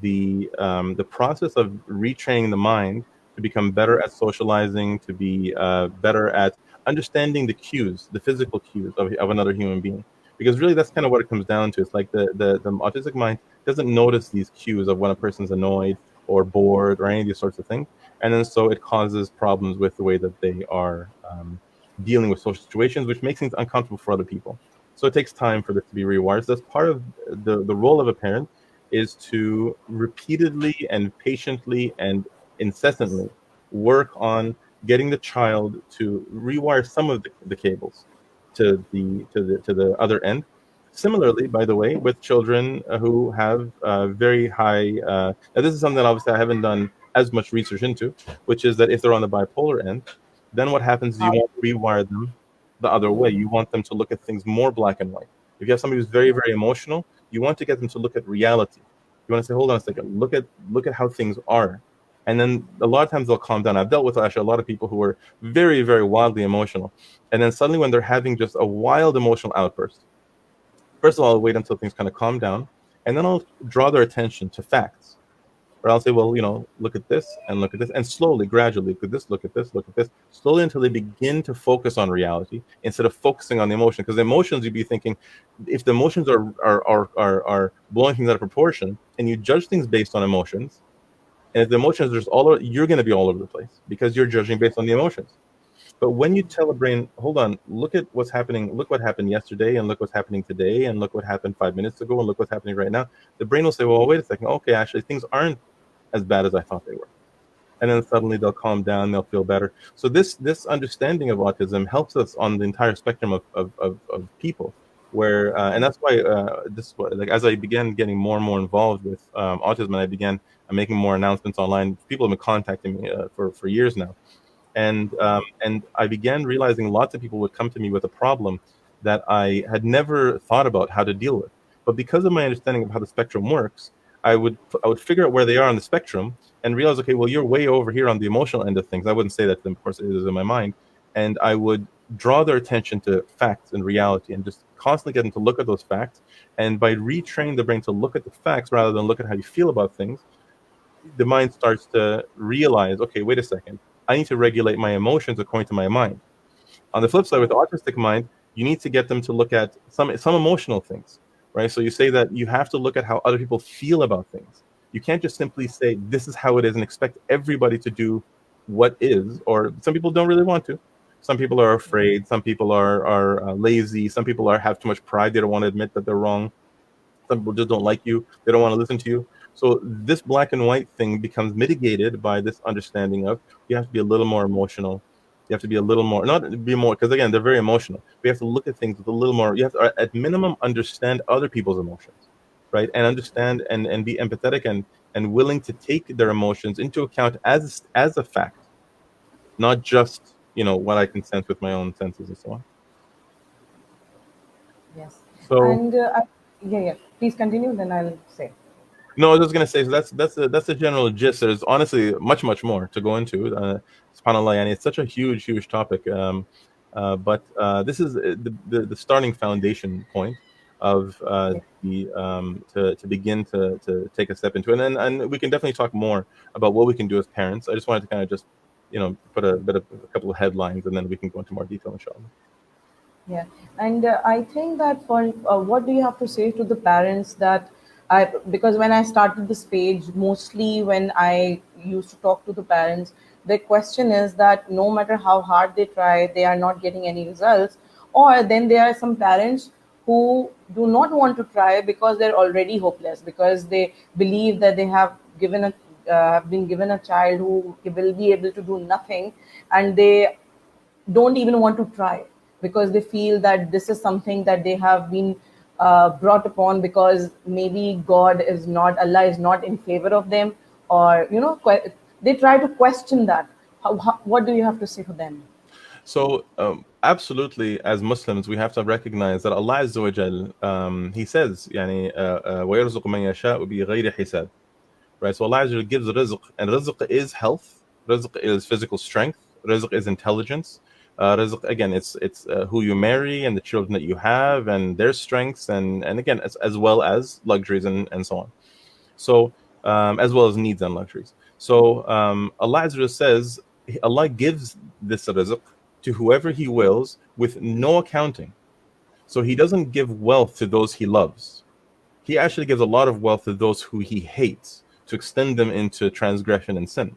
Speaker 2: the process of retraining the mind to become better at socializing, to be better at understanding the cues, the physical cues of another human being. Because really, that's kind of what it comes down to. It's like the autistic mind doesn't notice these cues of when a person's annoyed or bored or any of these sorts of things, and then so it causes problems with the way that they are dealing with social situations, which makes things uncomfortable for other people. So it takes time for this to be rewired. So that's part of the role of a parent, is to repeatedly and patiently and incessantly work on getting the child to rewire some of the cables to the other end. Similarly, by the way, with children who have very high, now this is something that obviously I haven't done as much research into, which is that if they're on the bipolar end, then what happens is you want to rewire them the other way. You want them to look at things more black and white. If you have somebody who's very, very emotional, you want to get them to look at reality. You want to say, hold on a second, look at how things are. And then a lot of times they'll calm down. I've dealt with actually a lot of people who are very, very wildly emotional. And then suddenly when they're having just a wild emotional outburst, first of all, I'll wait until things kind of calm down. And then I'll draw their attention to facts. Or I'll say, well, look at this and look at this, and slowly, gradually, look at this, look at this, look at this, slowly until they begin to focus on reality instead of focusing on the emotion. Because the emotions, you'd be thinking, if the emotions are blowing things out of proportion, and you judge things based on emotions, and if the emotions are just you're going to be all over the place because you're judging based on the emotions. But when you tell a brain, hold on, look at what's happening, look what happened yesterday, and look what's happening today, and look what happened 5 minutes ago, and look what's happening right now, the brain will say, well, wait a second, okay, actually, things aren't as bad as I thought they were. And then suddenly they'll calm down, they'll feel better. So this understanding of autism helps us on the entire spectrum of people, where and that's why like as I began getting more and more involved with autism, and I began making more announcements online. People have been contacting me for years now, and I began realizing lots of people would come to me with a problem that I had never thought about how to deal with. But because of my understanding of how the spectrum works, I would figure out where they are on the spectrum and realize, okay, well, you're way over here on the emotional end of things. I wouldn't say that to them, of course, it is in my mind. And I would draw their attention to facts and reality and just constantly get them to look at those facts. And by retraining the brain to look at the facts rather than look at how you feel about things, the mind starts to realize, okay, wait a second, I need to regulate my emotions according to my mind. On the flip side, with the autistic mind, you need to get them to look at some emotional things, right? So you say that you have to look at how other people feel about things. You can't just simply say this is how it is and expect everybody to do what is, or some people don't really want to. Some people are afraid. Some people are lazy. Some people have too much pride. They don't want to admit that they're wrong. Some people just don't like you. They don't want to listen to you. So this black and white thing becomes mitigated by this understanding of you have to be a little more emotional. You have to be a little more, not be more, because again, they're very emotional. We have to look at things with a little more, you have to, at minimum, understand other people's emotions, right? And understand and be empathetic and willing to take their emotions into account as a fact, not just, what I can sense with my own senses and so on.
Speaker 1: Yes.
Speaker 2: So,
Speaker 1: And yeah. Please continue, then I'll say.
Speaker 2: no, I was just gonna say, so that's the general gist. There's honestly much more to go into. SubhanAllah, and it's such a huge topic. But this is the starting foundation point of the to begin to take a step into it, and we can definitely talk more about what we can do as parents. I just wanted to kind of just put a couple of headlines, and then we can go into more detail, inshallah.
Speaker 1: Yeah, and I think that for what do you have to say to the parents that because when I started this page, mostly when I used to talk to the parents, the question is that no matter how hard they try, they are not getting any results. Or then there are some parents who do not want to try because they're already hopeless, because they believe that they have been given a child who will be able to do nothing, and they don't even want to try because they feel that this is something that they have been brought upon, because maybe God is not, Allah is not in favor of them, or they try to question that. What do you have to say for them?
Speaker 2: So, absolutely, as Muslims, we have to recognize that Allah Azza wa Jal, He says, يعني, وَيَرْزُقُ مَنْ يَشَاءُ بِغَيْرِ حِسَابٍ. Right? So Allah Azza wa Jal gives rizq, and rizq is health, rizq is physical strength, Rizq is intelligence. Rizq, again, it's who you marry and the children that you have and their strengths, and again, as well as luxuries and so on. So, as well as needs and luxuries. So, Allah Azza wa Jalla says, Allah gives this rizq to whoever He wills with no accounting. So He doesn't give wealth to those He loves. He actually gives a lot of wealth to those who He hates, to extend them into transgression and sin.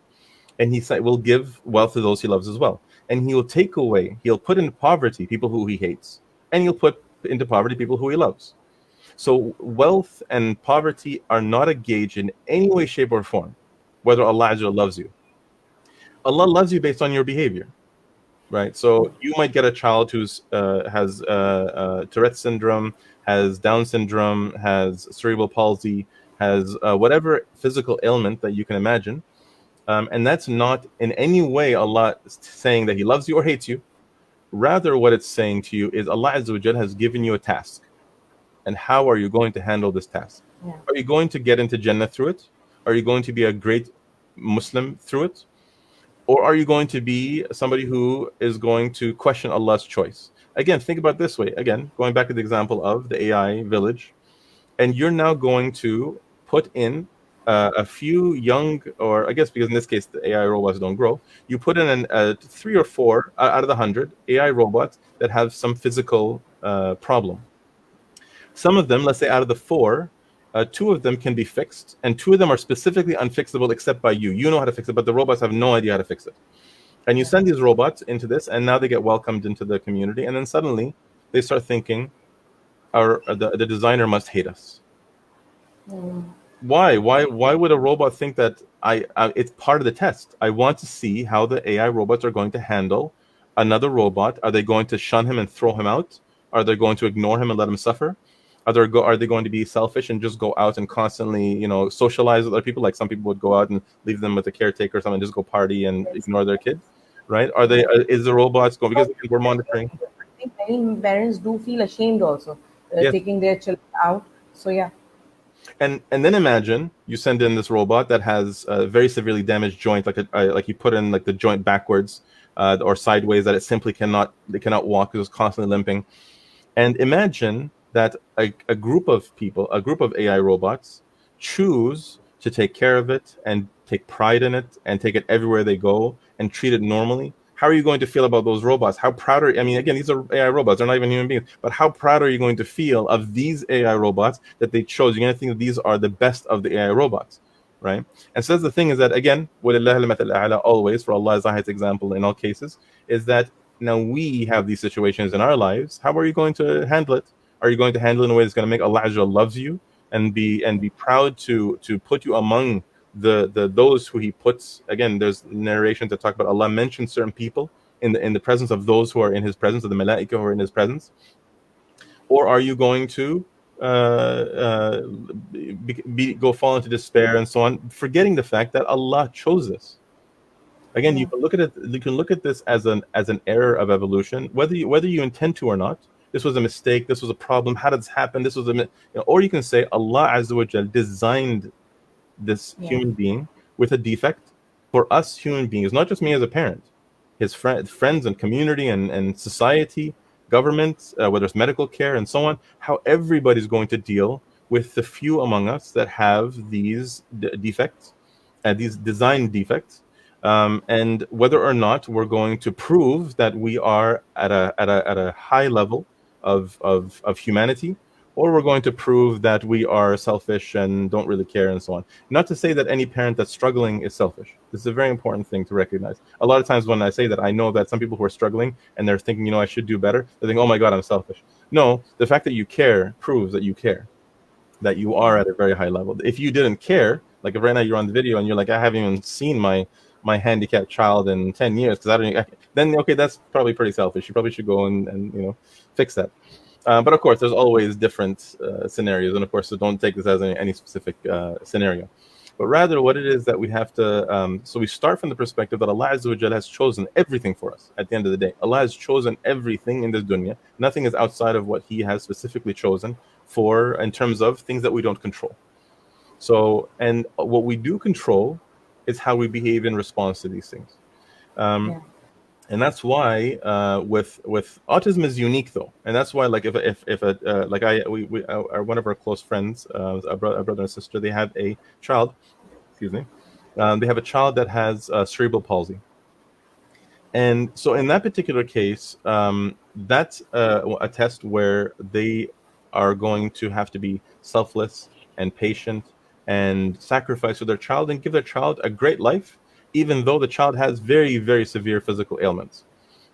Speaker 2: And He will give wealth to those He loves as well. And He will take away, He'll put into poverty people who He hates, and He'll put into poverty people who He loves. So wealth and poverty are not a gauge in any way, shape, or form, whether Allah Azza wa Jalla loves you. Allah loves you based on your behavior, right? So you might get a child who's has Tourette syndrome, has Down syndrome, has cerebral palsy, has whatever physical ailment that you can imagine, and that's not in any way Allah saying that He loves you or hates you. Rather, what it's saying to you is Allah Azza wa Jalla has given you a task. And how are you going to handle this task?
Speaker 1: Yeah.
Speaker 2: Are you going to get into Jannah through it? Are you going to be a great Muslim through it? Or are you going to be somebody who is going to question Allah's choice? Again, think about it this way. Again, going back to the example of the AI village, and you're now going to put in a few young, or I guess because in this case the AI robots don't grow, you put in 3 or 4 out of the 100 AI robots that have some physical problem. Some of them, let's say out of the 4, 2 of them can be fixed, and 2 of them are specifically unfixable except by you. You know how to fix it, but the robots have no idea how to fix it. And you send these robots into this, and now they get welcomed into the community, and then suddenly they start thinking, the designer must hate us. Why would a robot think that it's part of the test? I want to see how the AI robots are going to handle another robot. Are they going to shun him and throw him out? Are they going to ignore him and let him suffer? Are they going to be selfish and just go out and constantly, socialize with other people? Like some people would go out and leave them with a caretaker or something, just go party and ignore their kids, right? Are they? Is the robots going, because we're monitoring?
Speaker 1: I think many parents do feel ashamed also
Speaker 2: Yes.
Speaker 1: taking their children out. So yeah.
Speaker 2: And then imagine you send in this robot that has a very severely damaged joint, like you put in like the joint backwards or sideways, that it simply cannot walk because it's constantly limping. And imagine that a group of people, a group of AI robots, choose to take care of it and take pride in it and take it everywhere they go and treat it normally. How are you going to feel about those robots? How proud are you? I mean, again, these are AI robots. They're not even human beings. But how proud are you going to feel of these AI robots that they chose? You're going to think that these are the best of the AI robots, right? And so that's the thing, is that, again, always, for Allah is the highest example in all cases, is that now we have these situations in our lives. How are you going to handle it? Are you going to handle it in a way that's going to make Allah Azza wa Jalla loves you and be proud to put you among those who He puts? Again, there's narrations that talk about Allah mentions certain people in the presence of those who are in His presence, of the malaika who are in His presence. Or are you going to go fall into despair and so on, forgetting the fact that Allah chose this? Again, you can look at it. You can look at this as an error of evolution, whether you intend to or not. This was a mistake. This was a problem. How did this happen? This was or you can say Allah Azza wa Jal designed this human being with a defect for us human beings, not just me as a parent, his friends and community and society, government, whether it's medical care and so on. How everybody's going to deal with the few among us that have these defects, these design defects. And whether or not we're going to prove that we are at a high level of humanity, or we're going to prove that we are selfish and don't really care and so on. Not to say that any parent that's struggling is selfish. This is a very important thing to recognize. A lot of times when I say that, I know that some people who are struggling and they're thinking, I should do better, they think, oh my God, I'm selfish. No, the fact that you care proves that you care, that you are at a very high level. If you didn't care, like if right now you're on the video and you're like, I haven't even seen my handicapped child in 10 years because then okay, that's probably pretty selfish. You probably should go and fix that. But of course, there's always different scenarios, and of course, so don't take this as any specific scenario. But rather, what it is that we have to, so we start from the perspective that Allah Azza wa Jalla has chosen everything for us. At the end of the day, Allah has chosen everything in this dunya. Nothing is outside of what He has specifically chosen for, in terms of things that we don't control. So, and what we do control is how we behave in response to these things. And that's why with autism is unique though, and that's why like if a like I we are one of our close friends, a brother and sister, they have a child, excuse me, they have a child that has cerebral palsy. And so in that particular case, that's a test where they are going to have to be selfless and patient and sacrifice for their child and give their child a great life, even though the child has very, very severe physical ailments.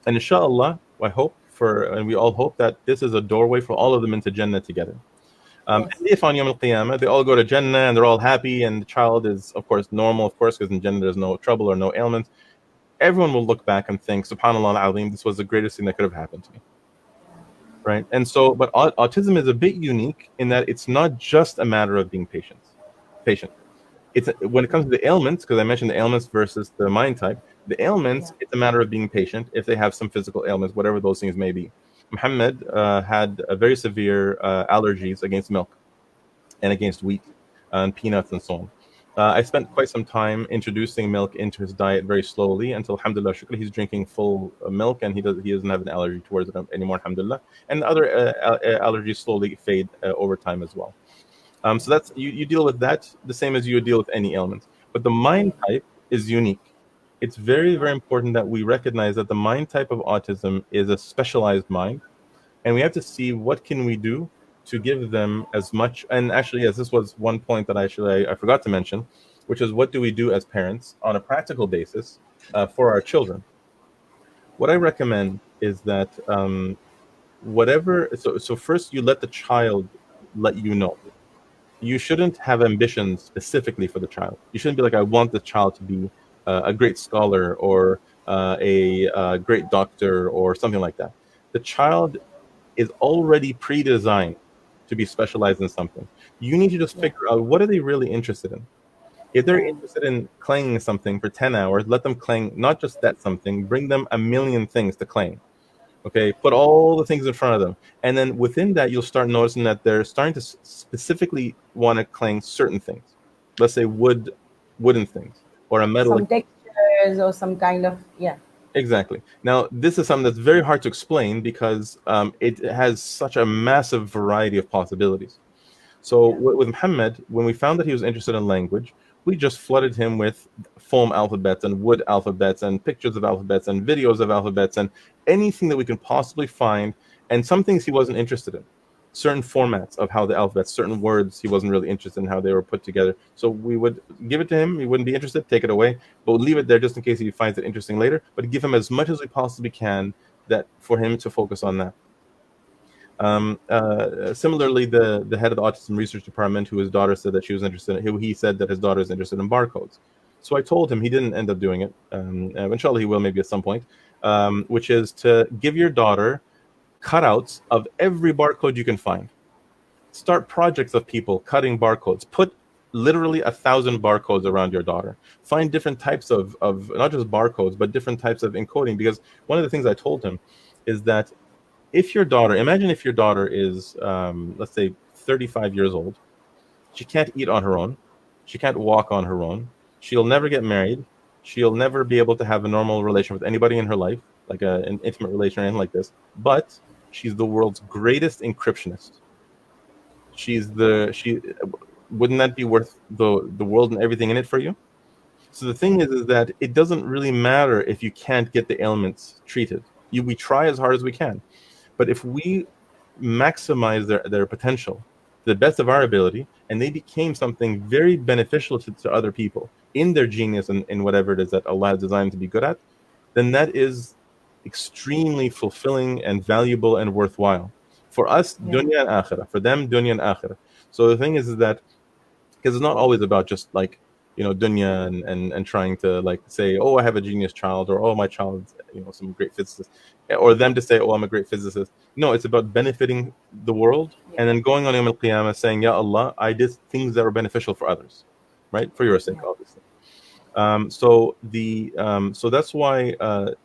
Speaker 2: And inshallah, I hope and we all hope that this is a doorway for all of them into Jannah together. And
Speaker 1: Yes.
Speaker 2: if on Yawm al-Qiyamah they all go to Jannah and they're all happy and the child is, of course, normal, of course, because in Jannah there's no trouble or no ailments, everyone will look back and think, SubhanAllah al-Azim, this was the greatest thing that could have happened to me. Right? And so, but autism is a bit unique in that it's not just a matter of being patient. It's when it comes to the ailments, because I mentioned the ailments versus the mind type. The
Speaker 1: Yeah.
Speaker 2: ailments, it's a matter of being patient if they have some physical ailments, whatever those things may be. Muhammad had a very severe allergies against milk and against wheat and peanuts and so on. I spent quite some time introducing milk into his diet very slowly until, alhamdulillah, shukr, he's drinking full milk and he doesn't have an allergy towards it anymore, alhamdulillah. And other allergies slowly fade over time as well. So that's you deal with that the same as you would deal with any ailments. But the mind type is unique. It's very, very important that we recognize that the mind type of autism is a specialized mind, and we have to see what can we do to give them as much. And actually, yes, this was one point that I forgot to mention, which is what do we do as parents on a practical basis for our children. What I recommend is that whatever. So first, you let the child let you know. You shouldn't have ambitions specifically for the child. You shouldn't be like, I want the child to be a great scholar or a great doctor or something like that. The child is already pre-designed to be specialized in something. You need to just
Speaker 1: Yeah.
Speaker 2: figure out what are they really interested in. If they're
Speaker 1: Um,
Speaker 2: interested in clanging something for 10 hours, let them clang not just that something, bring them a million things to clang. Okay, put all the things in front of them. And then within that, you'll start noticing that they're starting to specifically want to clang certain things. Let's say wooden things or a metal.
Speaker 1: some textures or some kind of, yeah.
Speaker 2: Exactly. Now, this is something that's very hard to explain because it has such a massive variety of possibilities. So
Speaker 1: Yeah.
Speaker 2: with Muhammad, when we found that he was interested in language, we just flooded him with foam alphabets and wood alphabets and pictures of alphabets and videos of alphabets and anything that we can possibly find. And some things he wasn't interested in. Certain formats of how the alphabets, certain words he wasn't really interested in how they were put together. So we would give it to him. He wouldn't be interested, take it away, but we'd leave it there just in case he finds it interesting later. But give him as much as we possibly can that for him to focus on that. Similarly, the head of the autism research department, who his daughter said that she was interested in, he said that his daughter is interested in barcodes. So I told him, he didn't end up doing it. Inshallah, he will maybe at some point, which is to give your daughter cutouts of every barcode you can find. Start projects of people cutting barcodes. Put literally 1,000 barcodes around your daughter. Find different types of not just barcodes, but different types of encoding. Because one of the things I told him is that if your daughter, imagine if your daughter is, let's say, 35 years old, she can't eat on her own, she can't walk on her own, she'll never get married, she'll never be able to have a normal relation with anybody in her life, like an intimate relation or anything like this, but she's the world's greatest encryptionist. She wouldn't that be worth the world and everything in it for you? So the thing is that it doesn't really matter if you can't get the ailments treated. We try as hard as we can. But if we maximize their potential to the best of our ability, and they became something very beneficial to other people in their genius and in whatever it is that Allah has designed to be good at, then that is extremely fulfilling and valuable and worthwhile. For us,
Speaker 1: Yeah.
Speaker 2: dunya and akhirah. For them, dunya and akhirah. So the thing is that because it's not always about just like dunya and trying to like say, oh, I have a genius child, or oh, my child's some great physicist, or them to say, oh, I'm a great physicist. No, it's about benefiting the world
Speaker 1: Yeah.
Speaker 2: and then going on Yawm al-Qiyamah saying, Ya Allah, I did things that were beneficial for others, right, for your sake,
Speaker 1: Yeah.
Speaker 2: obviously. So that's why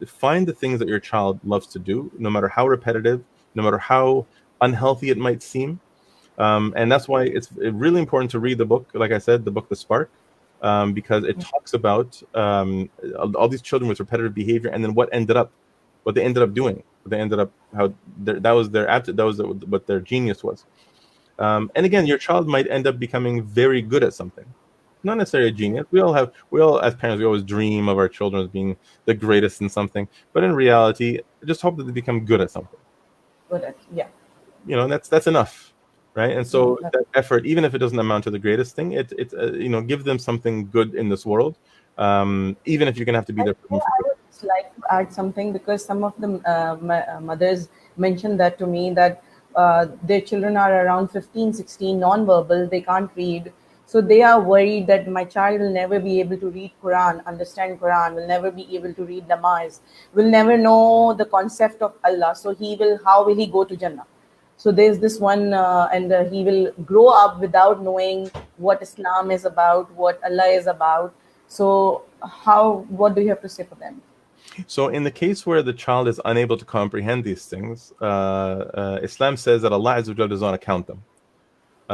Speaker 2: find the things that your child loves to do, no matter how repetitive, no matter how unhealthy it might seem. And that's why it's really important to read the book, like I said, the book The Spark. because it talks about all these children with repetitive behavior, and then what they ended up doing, that was their what their genius was. And again, your child might end up becoming very good at something, not necessarily a genius. We all as parents, we always dream of our children as being the greatest in something, but in reality, just hope that they become good at something.
Speaker 1: Yeah.
Speaker 2: And that's enough, right? And so
Speaker 1: Yeah.
Speaker 2: that effort, even if it doesn't amount to the greatest thing, give them something good in this world, even if you're gonna have to be there for them.
Speaker 1: I would just like to add something, because some of the mothers mentioned that to me, that their children are around 15, 16, non-verbal, they can't read. So they are worried that my child will never be able to read Quran, understand Quran, will never be able to read namaz, will never know the concept of Allah. So how will he go to Jannah? So there's this one, and he will grow up without knowing what Islam is about, what Allah is about. So what do you have to say for them?
Speaker 2: So in the case where the child is unable to comprehend these things, Islam says that Allah Azza wa Jalla does not account them.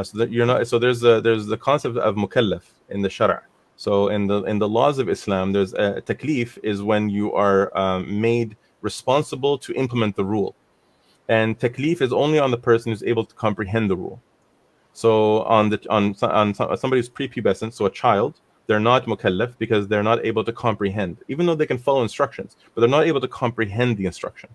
Speaker 2: So that you're not. So there's the concept of mukallaf in the Shari'a. So in the laws of Islam, there's taklif is when you are made responsible to implement the rule, and taklif is only on the person who's able to comprehend the rule. So on somebody who's prepubescent, so a child, they're not mukallaf because they're not able to comprehend, even though they can follow instructions, but they're not able to comprehend the instruction.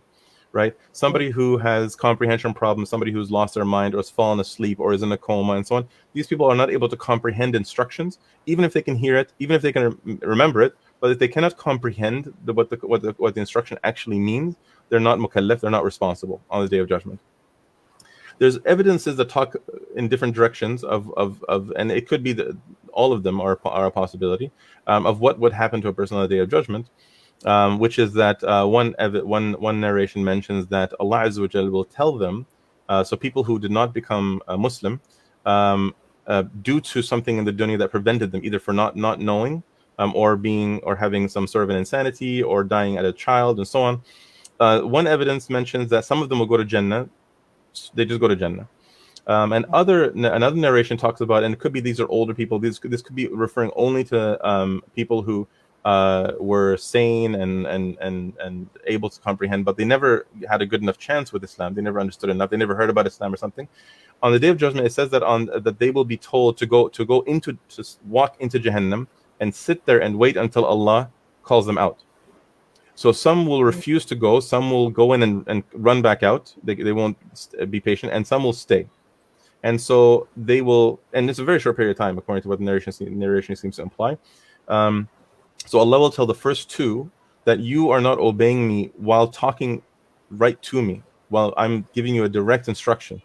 Speaker 2: Right? Somebody who has comprehension problems, somebody who's lost their mind or has fallen asleep or is in a coma and so on, these people are not able to comprehend instructions, even if they can hear it, even if they can remember it, but if they cannot comprehend what the instruction actually means, they're not mukallaf, they're not responsible on the Day of Judgment. There's evidences that talk in different directions and it could be that all of them are a possibility of what would happen to a person on the Day of Judgment. Which is that one narration mentions that Allah Azza wa Jalla will tell them, so people who did not become Muslim due to something in the dunya that prevented them, either for not knowing, or having some sort of an insanity, or dying as a child, and so on. One evidence mentions that some of them will go to Jannah. They just go to Jannah. And another narration talks about, and it could be these are older people. This could be referring only to people who were sane and able to comprehend, but they never had a good enough chance with Islam. They never understood enough. They never heard about Islam or something. On the Day of Judgment, it says that they will be told to walk into Jahannam and sit there and wait until Allah calls them out. So some will refuse to go. Some will go in and run back out. They won't be patient, and some will stay. And so they will, and it's a very short period of time, according to what the narration seems to imply. So Allah will tell the first two that you are not obeying me while talking right to me, while I'm giving you a direct instruction.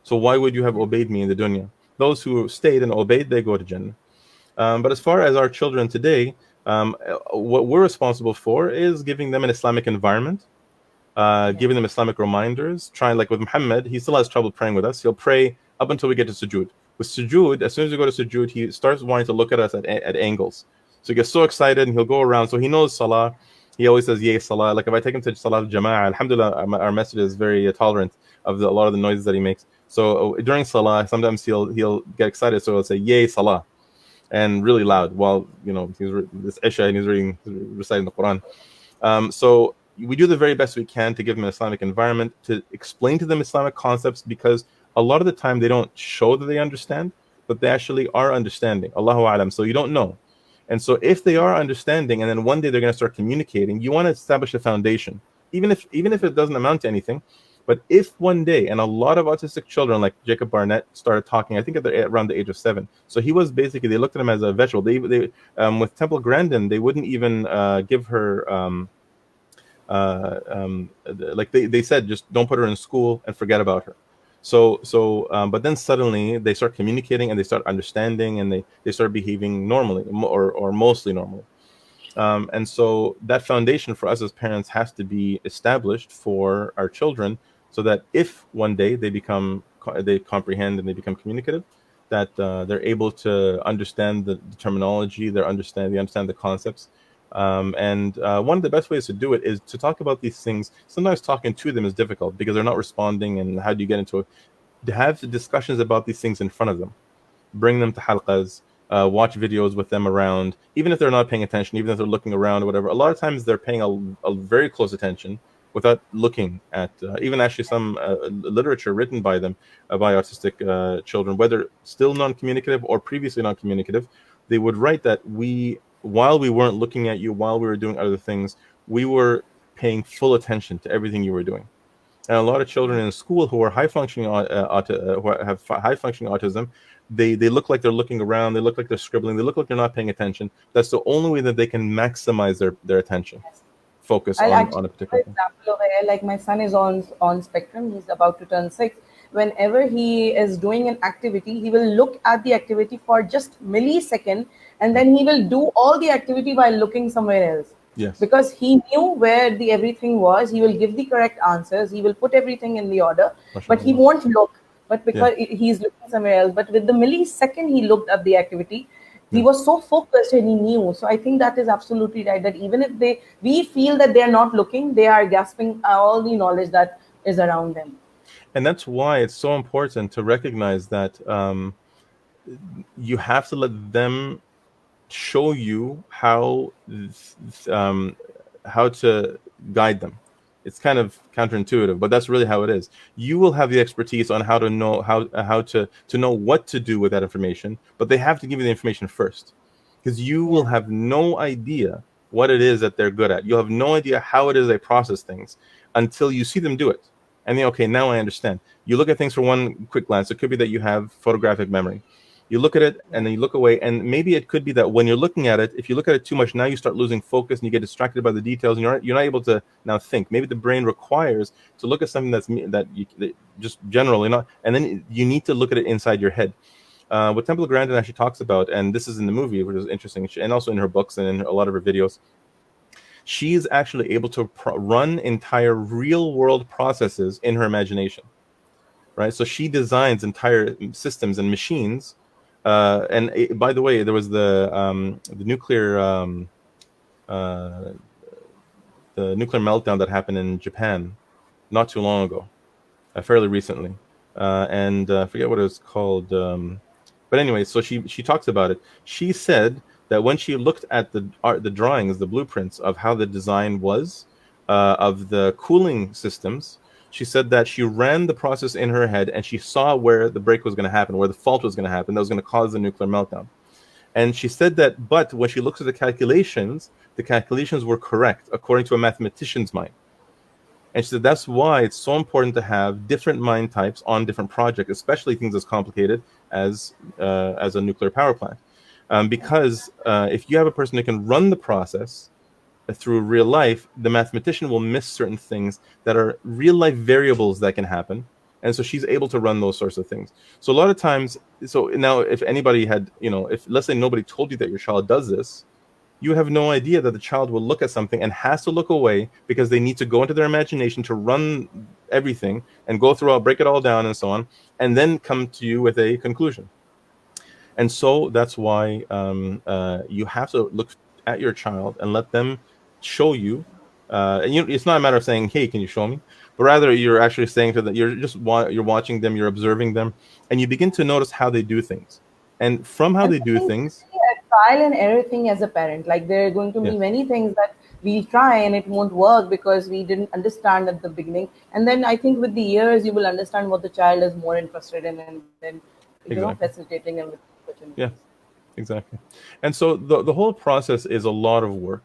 Speaker 2: So why would you have obeyed me in the dunya? Those who stayed and obeyed, they go to Jannah. But as far as our children today, what we're responsible for is giving them an Islamic environment, giving them Islamic reminders. Trying, like with Muhammad, he still has trouble praying with us. He'll pray up until we get to sujood. With sujood, as soon as we go to sujood, he starts wanting to look at us at angles. So he gets so excited and he'll go around. So he knows salah. He always says, yay, salah. Like if I take him to salah jama'ah, alhamdulillah, our message is very tolerant of a lot of the noises that he makes. So during salah, sometimes he'll get excited. So he'll say, yay, salah, and really loud while, this Isha, and he's reciting the Quran. So we do the very best we can to give them an Islamic environment, to explain to them Islamic concepts, because a lot of the time they don't show that they understand, but they actually are understanding. Allahu A'lam. So you don't know. And so if they are understanding, and then one day they're going to start communicating, you want to establish a foundation, even if it doesn't amount to anything. But if one day, and a lot of autistic children like Jacob Barnett started talking, I think around the age of 7. So he was basically, they looked at him as a vegetable. They with Temple Grandin, they wouldn't even give her, like they said, just don't put her in school and forget about her. But then suddenly they start communicating and they start understanding, and they start behaving normally, or mostly normally. And so that foundation for us as parents has to be established for our children, so that if one day they comprehend and they become communicative, that they're able to understand the terminology, they understand the concepts. And one of the best ways to do it is to talk about these things. Sometimes talking to them is difficult because they're not responding, and how do you get into it? To have discussions about these things in front of them, bring them to halqas, watch videos with them around, even if they're not paying attention, even if they're looking around or whatever. A lot of times they're paying a very close attention without looking at even actually some literature written by them by autistic children, whether still non-communicative or previously non-communicative. They would write that while we weren't looking at you, while we were doing other things, we were paying full attention to everything you were doing. And a lot of children in school who are high functioning who have high functioning autism, they look like they're looking around, they look like they're scribbling, they look like they're not paying attention. That's the only way that they can maximize their attention, focus
Speaker 1: I'll
Speaker 2: on
Speaker 1: actually
Speaker 2: a
Speaker 1: give an
Speaker 2: particular thing.
Speaker 1: example where, like, my son is on spectrum. He's about to turn 6. Whenever he is doing an activity, he will look at the activity for just millisecond, and then he will do all the activity while looking somewhere else.
Speaker 2: Yes.
Speaker 1: Because he knew where the everything was, he will give the correct answers. He will put everything in the order, but he
Speaker 2: MashaAllah.
Speaker 1: won't look. But because he's looking somewhere else, but with the millisecond he looked at the activity, he
Speaker 2: Yeah.
Speaker 1: was so focused and he knew. So I think that is absolutely right. That even if we feel that they are not looking, they are grasping all the knowledge that is around them.
Speaker 2: And that's why it's so important to recognize that you have to let them show you how to guide them. It's kind of counterintuitive, but that's really how it is. You will have the expertise on how to know how to know what to do with that information, but they have to give you the information first, because you will have no idea what it is that they're good at. You'll have no idea how it is they process things until you see them do it. And then, okay, now I understand. You look at things for one quick glance. It could be that you have photographic memory. You look at it and then you look away, and maybe it could be that when you're looking at it, if you look at it too much, now you start losing focus and you get distracted by the details, and you're not able to now think. Maybe the brain requires to look at something that just generally not, and then you need to look at it inside your head. What Temple Grandin actually talks about, and this is in the movie, which is interesting, and also in her books and in a lot of her videos, she is actually able to run entire real world processes in her imagination, right? So she designs entire systems and machines. By the way, there was the nuclear meltdown that happened in Japan not too long ago, fairly recently, and I forget what it was called. But anyway, so she talks about it. She said that when she looked at the drawings, the blueprints of how the design was of the cooling systems, she said that she ran the process in her head and she saw where the break was going to happen, where the fault was going to happen, that was going to cause the nuclear meltdown. And she said that, but when she looks at the calculations were correct according to a mathematician's mind. And she said that's why it's so important to have different mind types on different projects, especially things as complicated as a nuclear power plant. Because if you have a person that can run the process through real life, the mathematician will miss certain things that are real life variables that can happen. And so she's able to run those sorts of things. So a lot of times, so now if anybody had, if let's say nobody told you that your child does this, you have no idea that the child will look at something and has to look away because they need to go into their imagination to run everything and go through, break it all down and so on, and then come to you with a conclusion. And so that's why you have to look at your child and let them show you. And it's not a matter of saying, "Hey, can you show me?" But rather, you're actually saying to them, you're watching them, you're observing them, and you begin to notice how they do things. And from how
Speaker 1: And
Speaker 2: they
Speaker 1: I
Speaker 2: do
Speaker 1: think
Speaker 2: things,
Speaker 1: a trial and error thing as a parent. Like, there are going to be
Speaker 2: yeah,
Speaker 1: many things that we try and it won't work because we didn't understand at the beginning. And then I think with the years you will understand what the child is more interested in, and then
Speaker 2: exactly,
Speaker 1: facilitating them with opportunities.
Speaker 2: yeah, exactly. And so the whole process is a lot of work.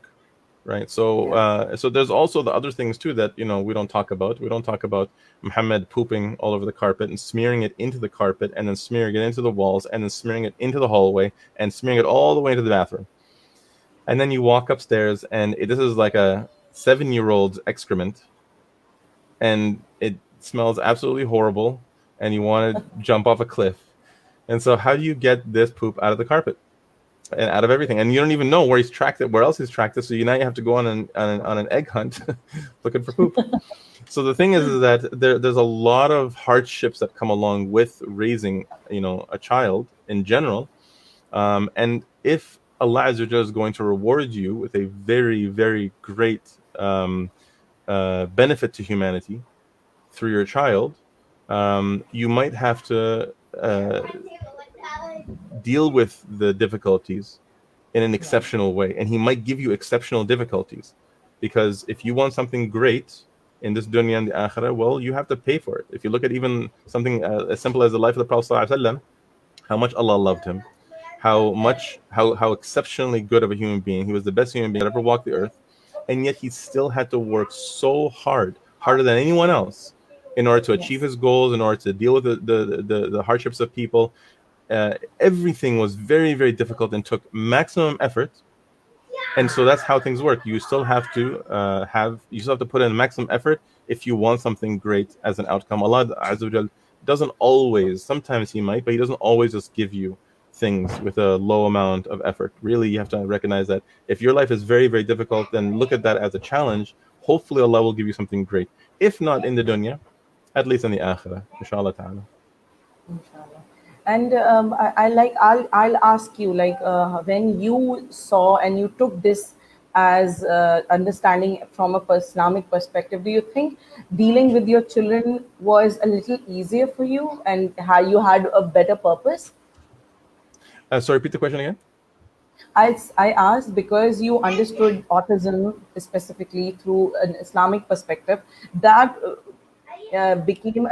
Speaker 2: Right. So
Speaker 1: Yeah.
Speaker 2: so there's also the other things too that we don't talk about. We don't talk about Muhammad pooping all over the carpet and smearing it into the carpet and then smearing it into the walls and then smearing it into the hallway and smearing it all the way into the bathroom. And then you walk upstairs and this is like a 7-year-old's excrement and it smells absolutely horrible and you want to jump off a cliff. And so how do you get this poop out of the carpet and out of everything? And you don't even know where he's tracked it, where else he's tracked it. So now you have to go on an egg hunt looking for poop. So the thing is that there's a lot of hardships that come along with raising, a child in general. And if Allah Azza wa Jalla is going to reward you with a very, very great benefit to humanity through your child, you might have to deal with the difficulties in an exceptional way, and he might give you exceptional difficulties, because if you want something great in this dunya and the akhirah, well, you have to pay for it. If you look at even something as simple as the life of the Prophet ﷺ, how much Allah loved him, how exceptionally good of a human being he was, the best human being that ever walked the earth, and yet he still had to work so hard, harder than anyone else, in order to achieve his goals, in order to deal with the hardships of people. Everything was very, very difficult and took maximum effort. And so that's how things work. You still have to put in maximum effort if you want something great as an outcome. Allah Azza wa Jal doesn't always, sometimes he might, but he doesn't always just give you things with a low amount of effort. Really, you have to recognize that if your life is very, very difficult, then look at that as a challenge. Hopefully Allah will give you something great. If not in the dunya, at least in the akhirah, inshallah ta'ala.
Speaker 1: Inshallah. And I'll ask you, like, when you saw and you took this as understanding from a Islamic perspective, do you think dealing with your children was a little easier for you, and how you had a better purpose?
Speaker 2: Sorry, repeat the question again.
Speaker 1: I asked because you understood autism specifically through an Islamic perspective. That became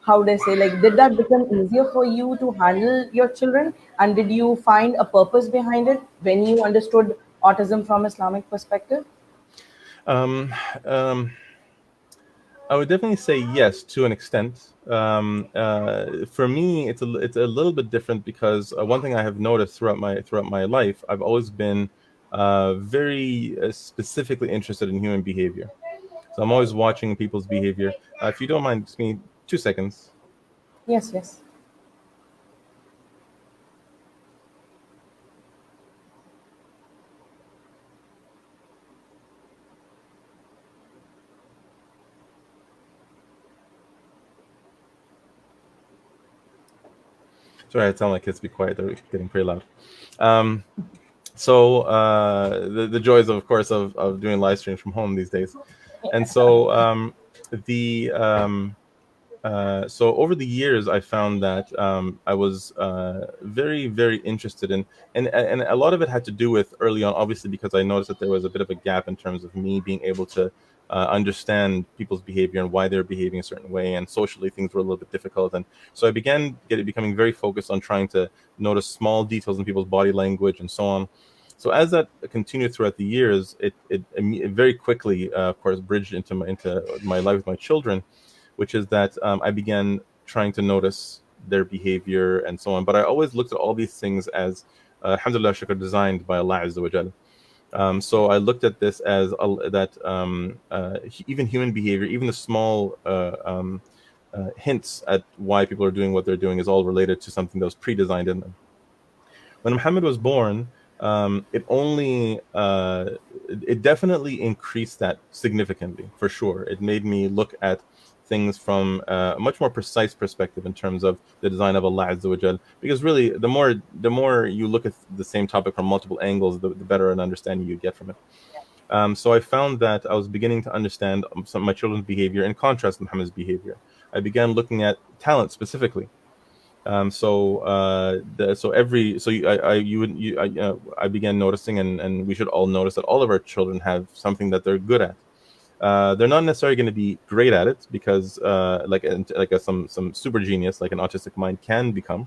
Speaker 1: how would I say, like, did that become easier for you to handle your children? And did you find a purpose behind it when you understood autism from Islamic perspective?
Speaker 2: I would definitely say yes, to an extent. For me, it's a little bit different, because one thing I have noticed throughout my life, I've always been very specifically interested in human behavior. So I'm always watching people's behavior. If you don't mind, just give me 2 seconds.
Speaker 1: Yes, yes.
Speaker 2: Sorry, I tell my kids to be quiet. They're getting pretty loud. So the joys, of course, of doing live streams from home these days. And so so over the years, I found that I was very, very interested in, and a lot of it had to do with early on, obviously, because I noticed that there was a bit of a gap in terms of me being able to understand people's behavior and why they're behaving a certain way, and socially things were a little bit difficult. And so I began becoming very focused on trying to notice small details in people's body language and so on. So as that continued throughout the years, it very quickly, of course, bridged into my life with my children, which is that I began trying to notice their behavior and so on. But I always looked at all these things as, alhamdulillah, shukr, designed by Allah Azza wa Jal. So I looked at this as that even human behavior, even the small hints at why people are doing what they're doing, is all related to something that was pre-designed in them. When Muhammad was born, it definitely increased that significantly, for sure. It made me look at things from a much more precise perspective in terms of the design of Allah Azza wa Jal. Because really, the more you look at the same topic from multiple angles, the better an understanding you get from it. So I found that I was beginning to understand some of my children's behavior in contrast to Muhammad's behavior. I began looking at talent specifically. I began noticing, and we should all notice, that all of our children have something that they're good at. They're not necessarily going to be great at it, because some super genius like an autistic mind can become,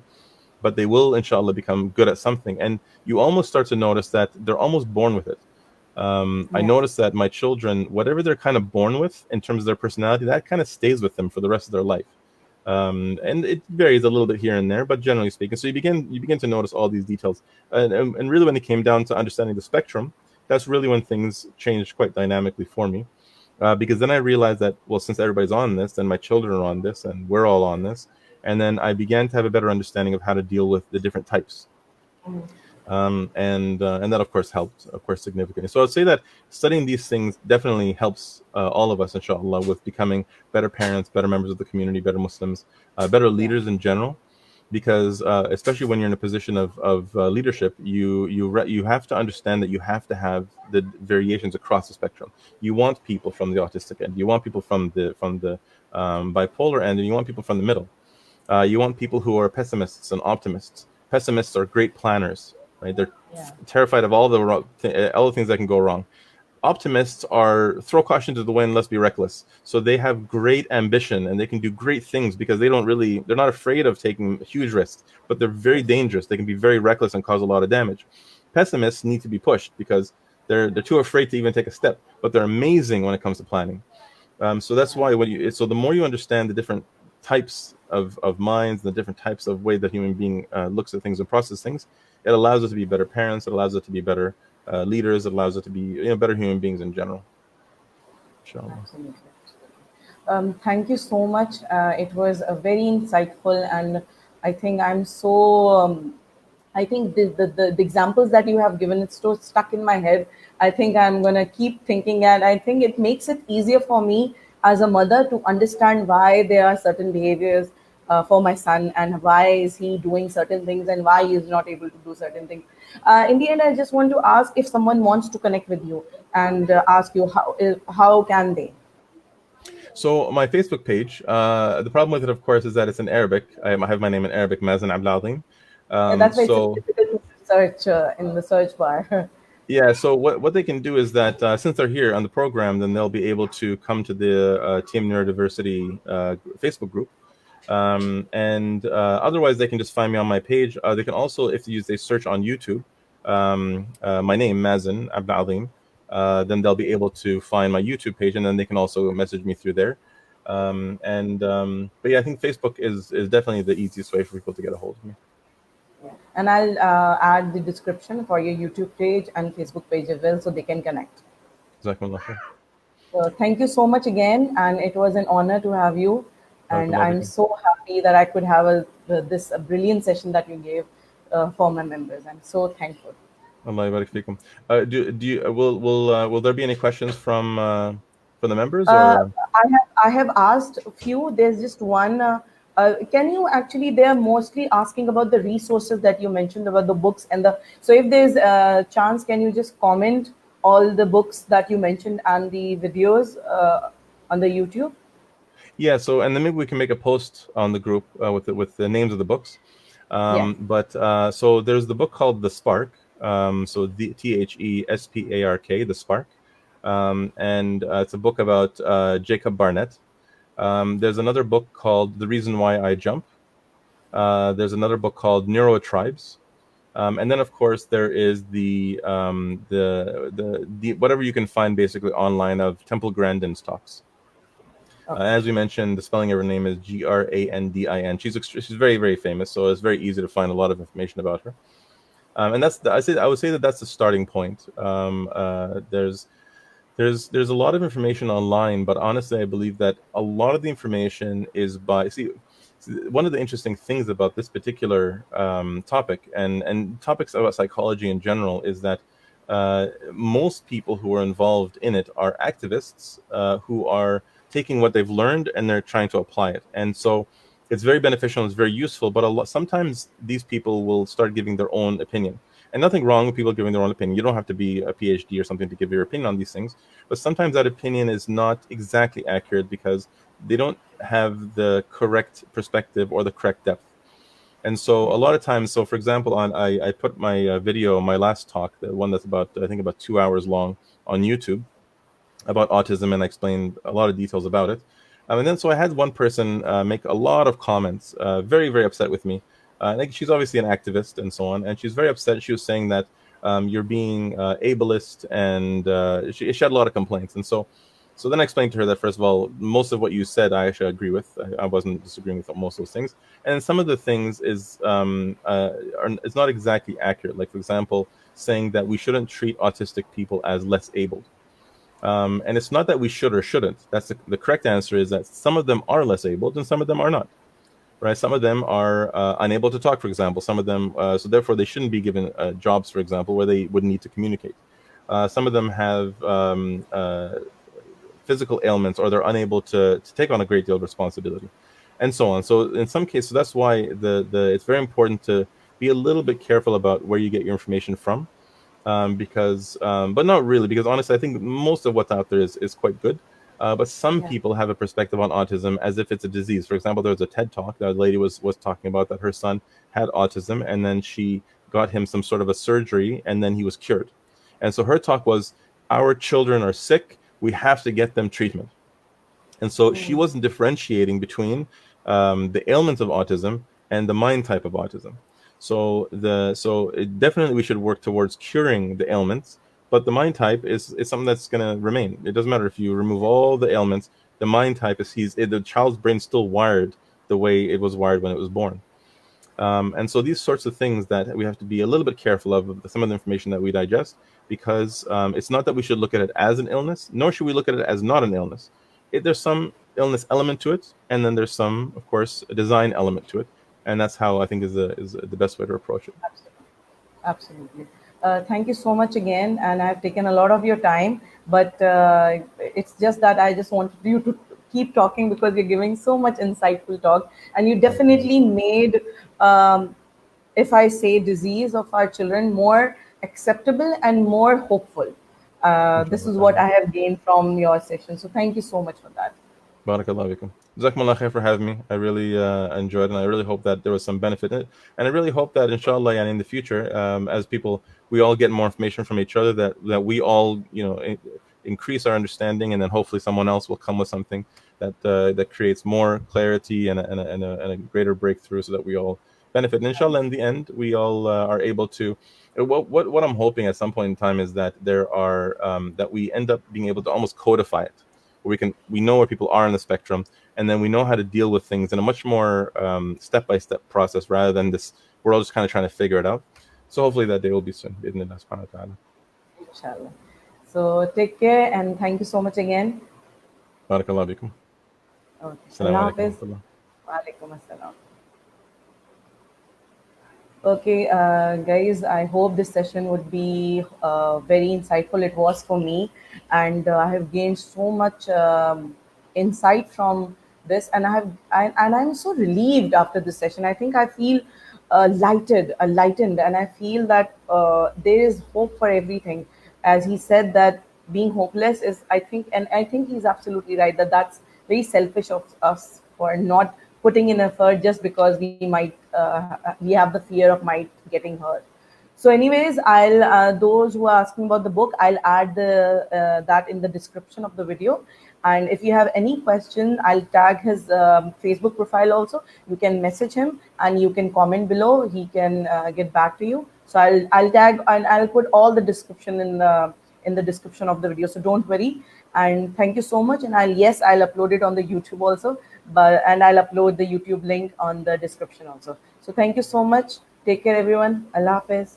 Speaker 2: but they will inshallah become good at something. And you almost start to notice that they're almost born with it. I noticed that my children, whatever they're kind of born with in terms of their personality, that kind of stays with them for the rest of their life. And it varies a little bit here and there, but generally speaking, so you begin to notice all these details, and really when it came down to understanding the spectrum, that's really when things changed quite dynamically for me, because then I realized that, well, since everybody's on this, then my children are on this, and we're all on this, and then I began to have a better understanding of how to deal with the different types. And that of course helped, significantly. So I'd say that studying these things definitely helps all of us, inshallah, with becoming better parents, better members of the community, better Muslims, better leaders in general. Because especially when you're in a position of leadership, you have to understand that you have to have the variations across the spectrum. You want people from the autistic end, you want people from the bipolar end, and you want people from the middle. You want people who are pessimists and optimists. Pessimists are great planners, right? They're
Speaker 1: Yeah.
Speaker 2: terrified of all the things that can go wrong. Optimists are throw caution to the wind, let's be reckless. So they have great ambition and they can do great things because they're not afraid of taking huge risks, but they're very
Speaker 1: Yes.
Speaker 2: dangerous. They can be very reckless and cause a lot of damage. Pessimists need to be pushed because they're too afraid to even take a step, but they're amazing when it comes to planning. So that's why so the more you understand the different types of minds, the different types of way that human being looks at things and process things, it allows us to be better parents. It allows us to be better leaders. It allows us to be better human beings in general. Inshallah.
Speaker 1: Absolutely. Thank you so much. It was a very insightful, and I think I'm so. I think the examples that you have given, it's so stuck in my head. I think I'm gonna keep thinking, and I think it makes it easier for me as a mother to understand why there are certain behaviors for my son, and why is he doing certain things, and why he is not able to do certain things. In the end, I just want to ask if someone wants to connect with you and ask you how can they.
Speaker 2: So my Facebook page, the problem with it, of course, is that it's in Arabic. I have my name in Arabic, Mazin Abdul-Adhim.
Speaker 1: Yeah, that's why it's
Speaker 2: So
Speaker 1: difficult to search in the search bar.
Speaker 2: yeah, so what they can do is that since they're here on the program, then they'll be able to come to the Team Neurodiversity Facebook group. And otherwise, they can just find me on my page. They can also, if they search on YouTube, my name, Mazin Abdul-Adhim, then they'll be able to find my YouTube page, and then they can also message me through there. But yeah, I think Facebook is definitely the easiest way for people to get a hold of me.
Speaker 1: And I'll add the description for your YouTube page and Facebook page as well, so they can connect.
Speaker 2: Jazakumullah khair.
Speaker 1: So thank you so much again, and it was an honor to have you. And
Speaker 2: Barakallahu
Speaker 1: I'm
Speaker 2: fikum.
Speaker 1: so happy that I could have this brilliant session that you gave for my members. I'm so thankful.
Speaker 2: Allah yabarak fikum. Do you will there be any questions from the members
Speaker 1: Uh,
Speaker 2: or?
Speaker 1: I have asked a few. There's just one. Can you actually? They are mostly asking about the resources that you mentioned about the books and the. So if there's a chance, can you just comment all the books that you mentioned and the videos on the YouTube?
Speaker 2: Yeah, so and then maybe we can make a post on the group with the names of the books.
Speaker 1: Yes.
Speaker 2: But so there's the book called The Spark. So the THESPARK, The Spark, and it's a book about Jacob Barnett. There's another book called The Reason Why I Jump. There's another book called Neurotribes. And then, of course, there is the whatever you can find basically online of Temple Grandin's talks.
Speaker 1: Okay.
Speaker 2: As we mentioned, the spelling of her name is Grandin. She's very, very famous, so it's very easy to find a lot of information about her. And I would say that that's the starting point. There's a lot of information online, but honestly, I believe that a lot of the information is one of the interesting things about this particular topic and topics about psychology in general is that most people who are involved in it are activists who are taking what they've learned and they're trying to apply it. And so it's very beneficial and it's very useful, but sometimes these people will start giving their own opinion. And nothing wrong with people giving their own opinion. You don't have to be a PhD or something to give your opinion on these things. But sometimes that opinion is not exactly accurate because they don't have the correct perspective or the correct depth. And so a lot of times, so for example, I put my video, my last talk, the one that's I think about 2 hours long on YouTube about autism, and I explained a lot of details about it. And then so I had one person make a lot of comments, very, very upset with me. I think she's obviously an activist and so on, and she's very upset. She was saying that you're being ableist, and she had a lot of complaints. And so then I explained to her that, first of all, most of what you said, I actually agree with. I wasn't disagreeing with most of those things. And some of the things it's not exactly accurate. Like, for example, saying that we shouldn't treat autistic people as less abled. And it's not that we should or shouldn't. That's the correct answer is that some of them are less abled and some of them are not. Right? Some of them are unable to talk, for example. Some of them, so therefore they shouldn't be given jobs, for example, where they would need to communicate. Some of them have physical ailments, or they're unable to take on a great deal of responsibility, and so on. So in some cases, that's why it's very important to be a little bit careful about where you get your information from. But not really, because honestly, I think most of what's out there is quite good. But some
Speaker 1: Yeah.
Speaker 2: people have a perspective on autism as if it's a disease. For example, there was a TED talk that a lady was talking about that her son had autism, and then she got him some sort of a surgery, and then he was cured. And so her talk was, our children are sick, we have to get them treatment. And so she wasn't differentiating between the ailments of autism and the mind type of autism. So definitely we should work towards curing the ailments, but the mind type is something that's going to remain. It doesn't matter if you remove all the ailments. The mind type is the child's brain's still wired the way it was wired when it was born. And so these sorts of things that we have to be a little bit careful of some of the information that we digest, because it's not that we should look at it as an illness, nor should we look at it as not an illness. There's some illness element to it, and then there's some, of course, a design element to it, and that's how I think is the best way to approach it.
Speaker 1: Absolutely. Thank you so much again, and I've taken a lot of your time, but it's just that I just wanted you to keep talking because you're giving so much insightful talk, and you definitely made, if I say, disease of our children more acceptable and more hopeful. This is what I have gained from your session. So thank you so much for that.
Speaker 2: Barakallah fikum. Jazakumullah khair for having me. I really enjoyed it, and I really hope that there was some benefit in it. And I really hope that, inshallah, and in the future, as people, we all get more information from each other, that we all, increase our understanding, and then hopefully someone else will come with something that creates more clarity and a greater breakthrough, so that we all benefit. And inshallah, in the end, we all are able to. What I'm hoping at some point in time is that that we end up being able to almost codify it, where we know where people are on the spectrum, and then we know how to deal with things in a much more step-by-step process, rather than this, we're all just kind of trying to figure it out. So hopefully that day will be soon.
Speaker 1: Inshallah. So take care, and thank you so much again.
Speaker 2: Barakallah bikum.
Speaker 1: Okay.
Speaker 2: Assalamu
Speaker 1: Allah
Speaker 2: alaikum.
Speaker 1: Hafiz. Wa alaikum assalam. Okay, guys, I hope this session would be very insightful. It was for me, and I have gained so much insight from this, and I'm so relieved after this session. I think I feel lightened, and I feel that there is hope for everything. As he said, that being hopeless is, I think he's absolutely right, that that's very selfish of us for not putting in effort just because we have the fear of might getting hurt. So anyways, I'll those who are asking about the book, I'll add that in the description of the video. And if you have any question, I'll tag his Facebook profile also. You can message him and you can comment below. He can get back to you. So I'll tag, and I'll put all the description in the description of the video. So don't worry. And thank you so much. And I'll upload it on the YouTube also. And I'll upload the YouTube link on the description also. So thank you so much. Take care, everyone. Allah Hafiz.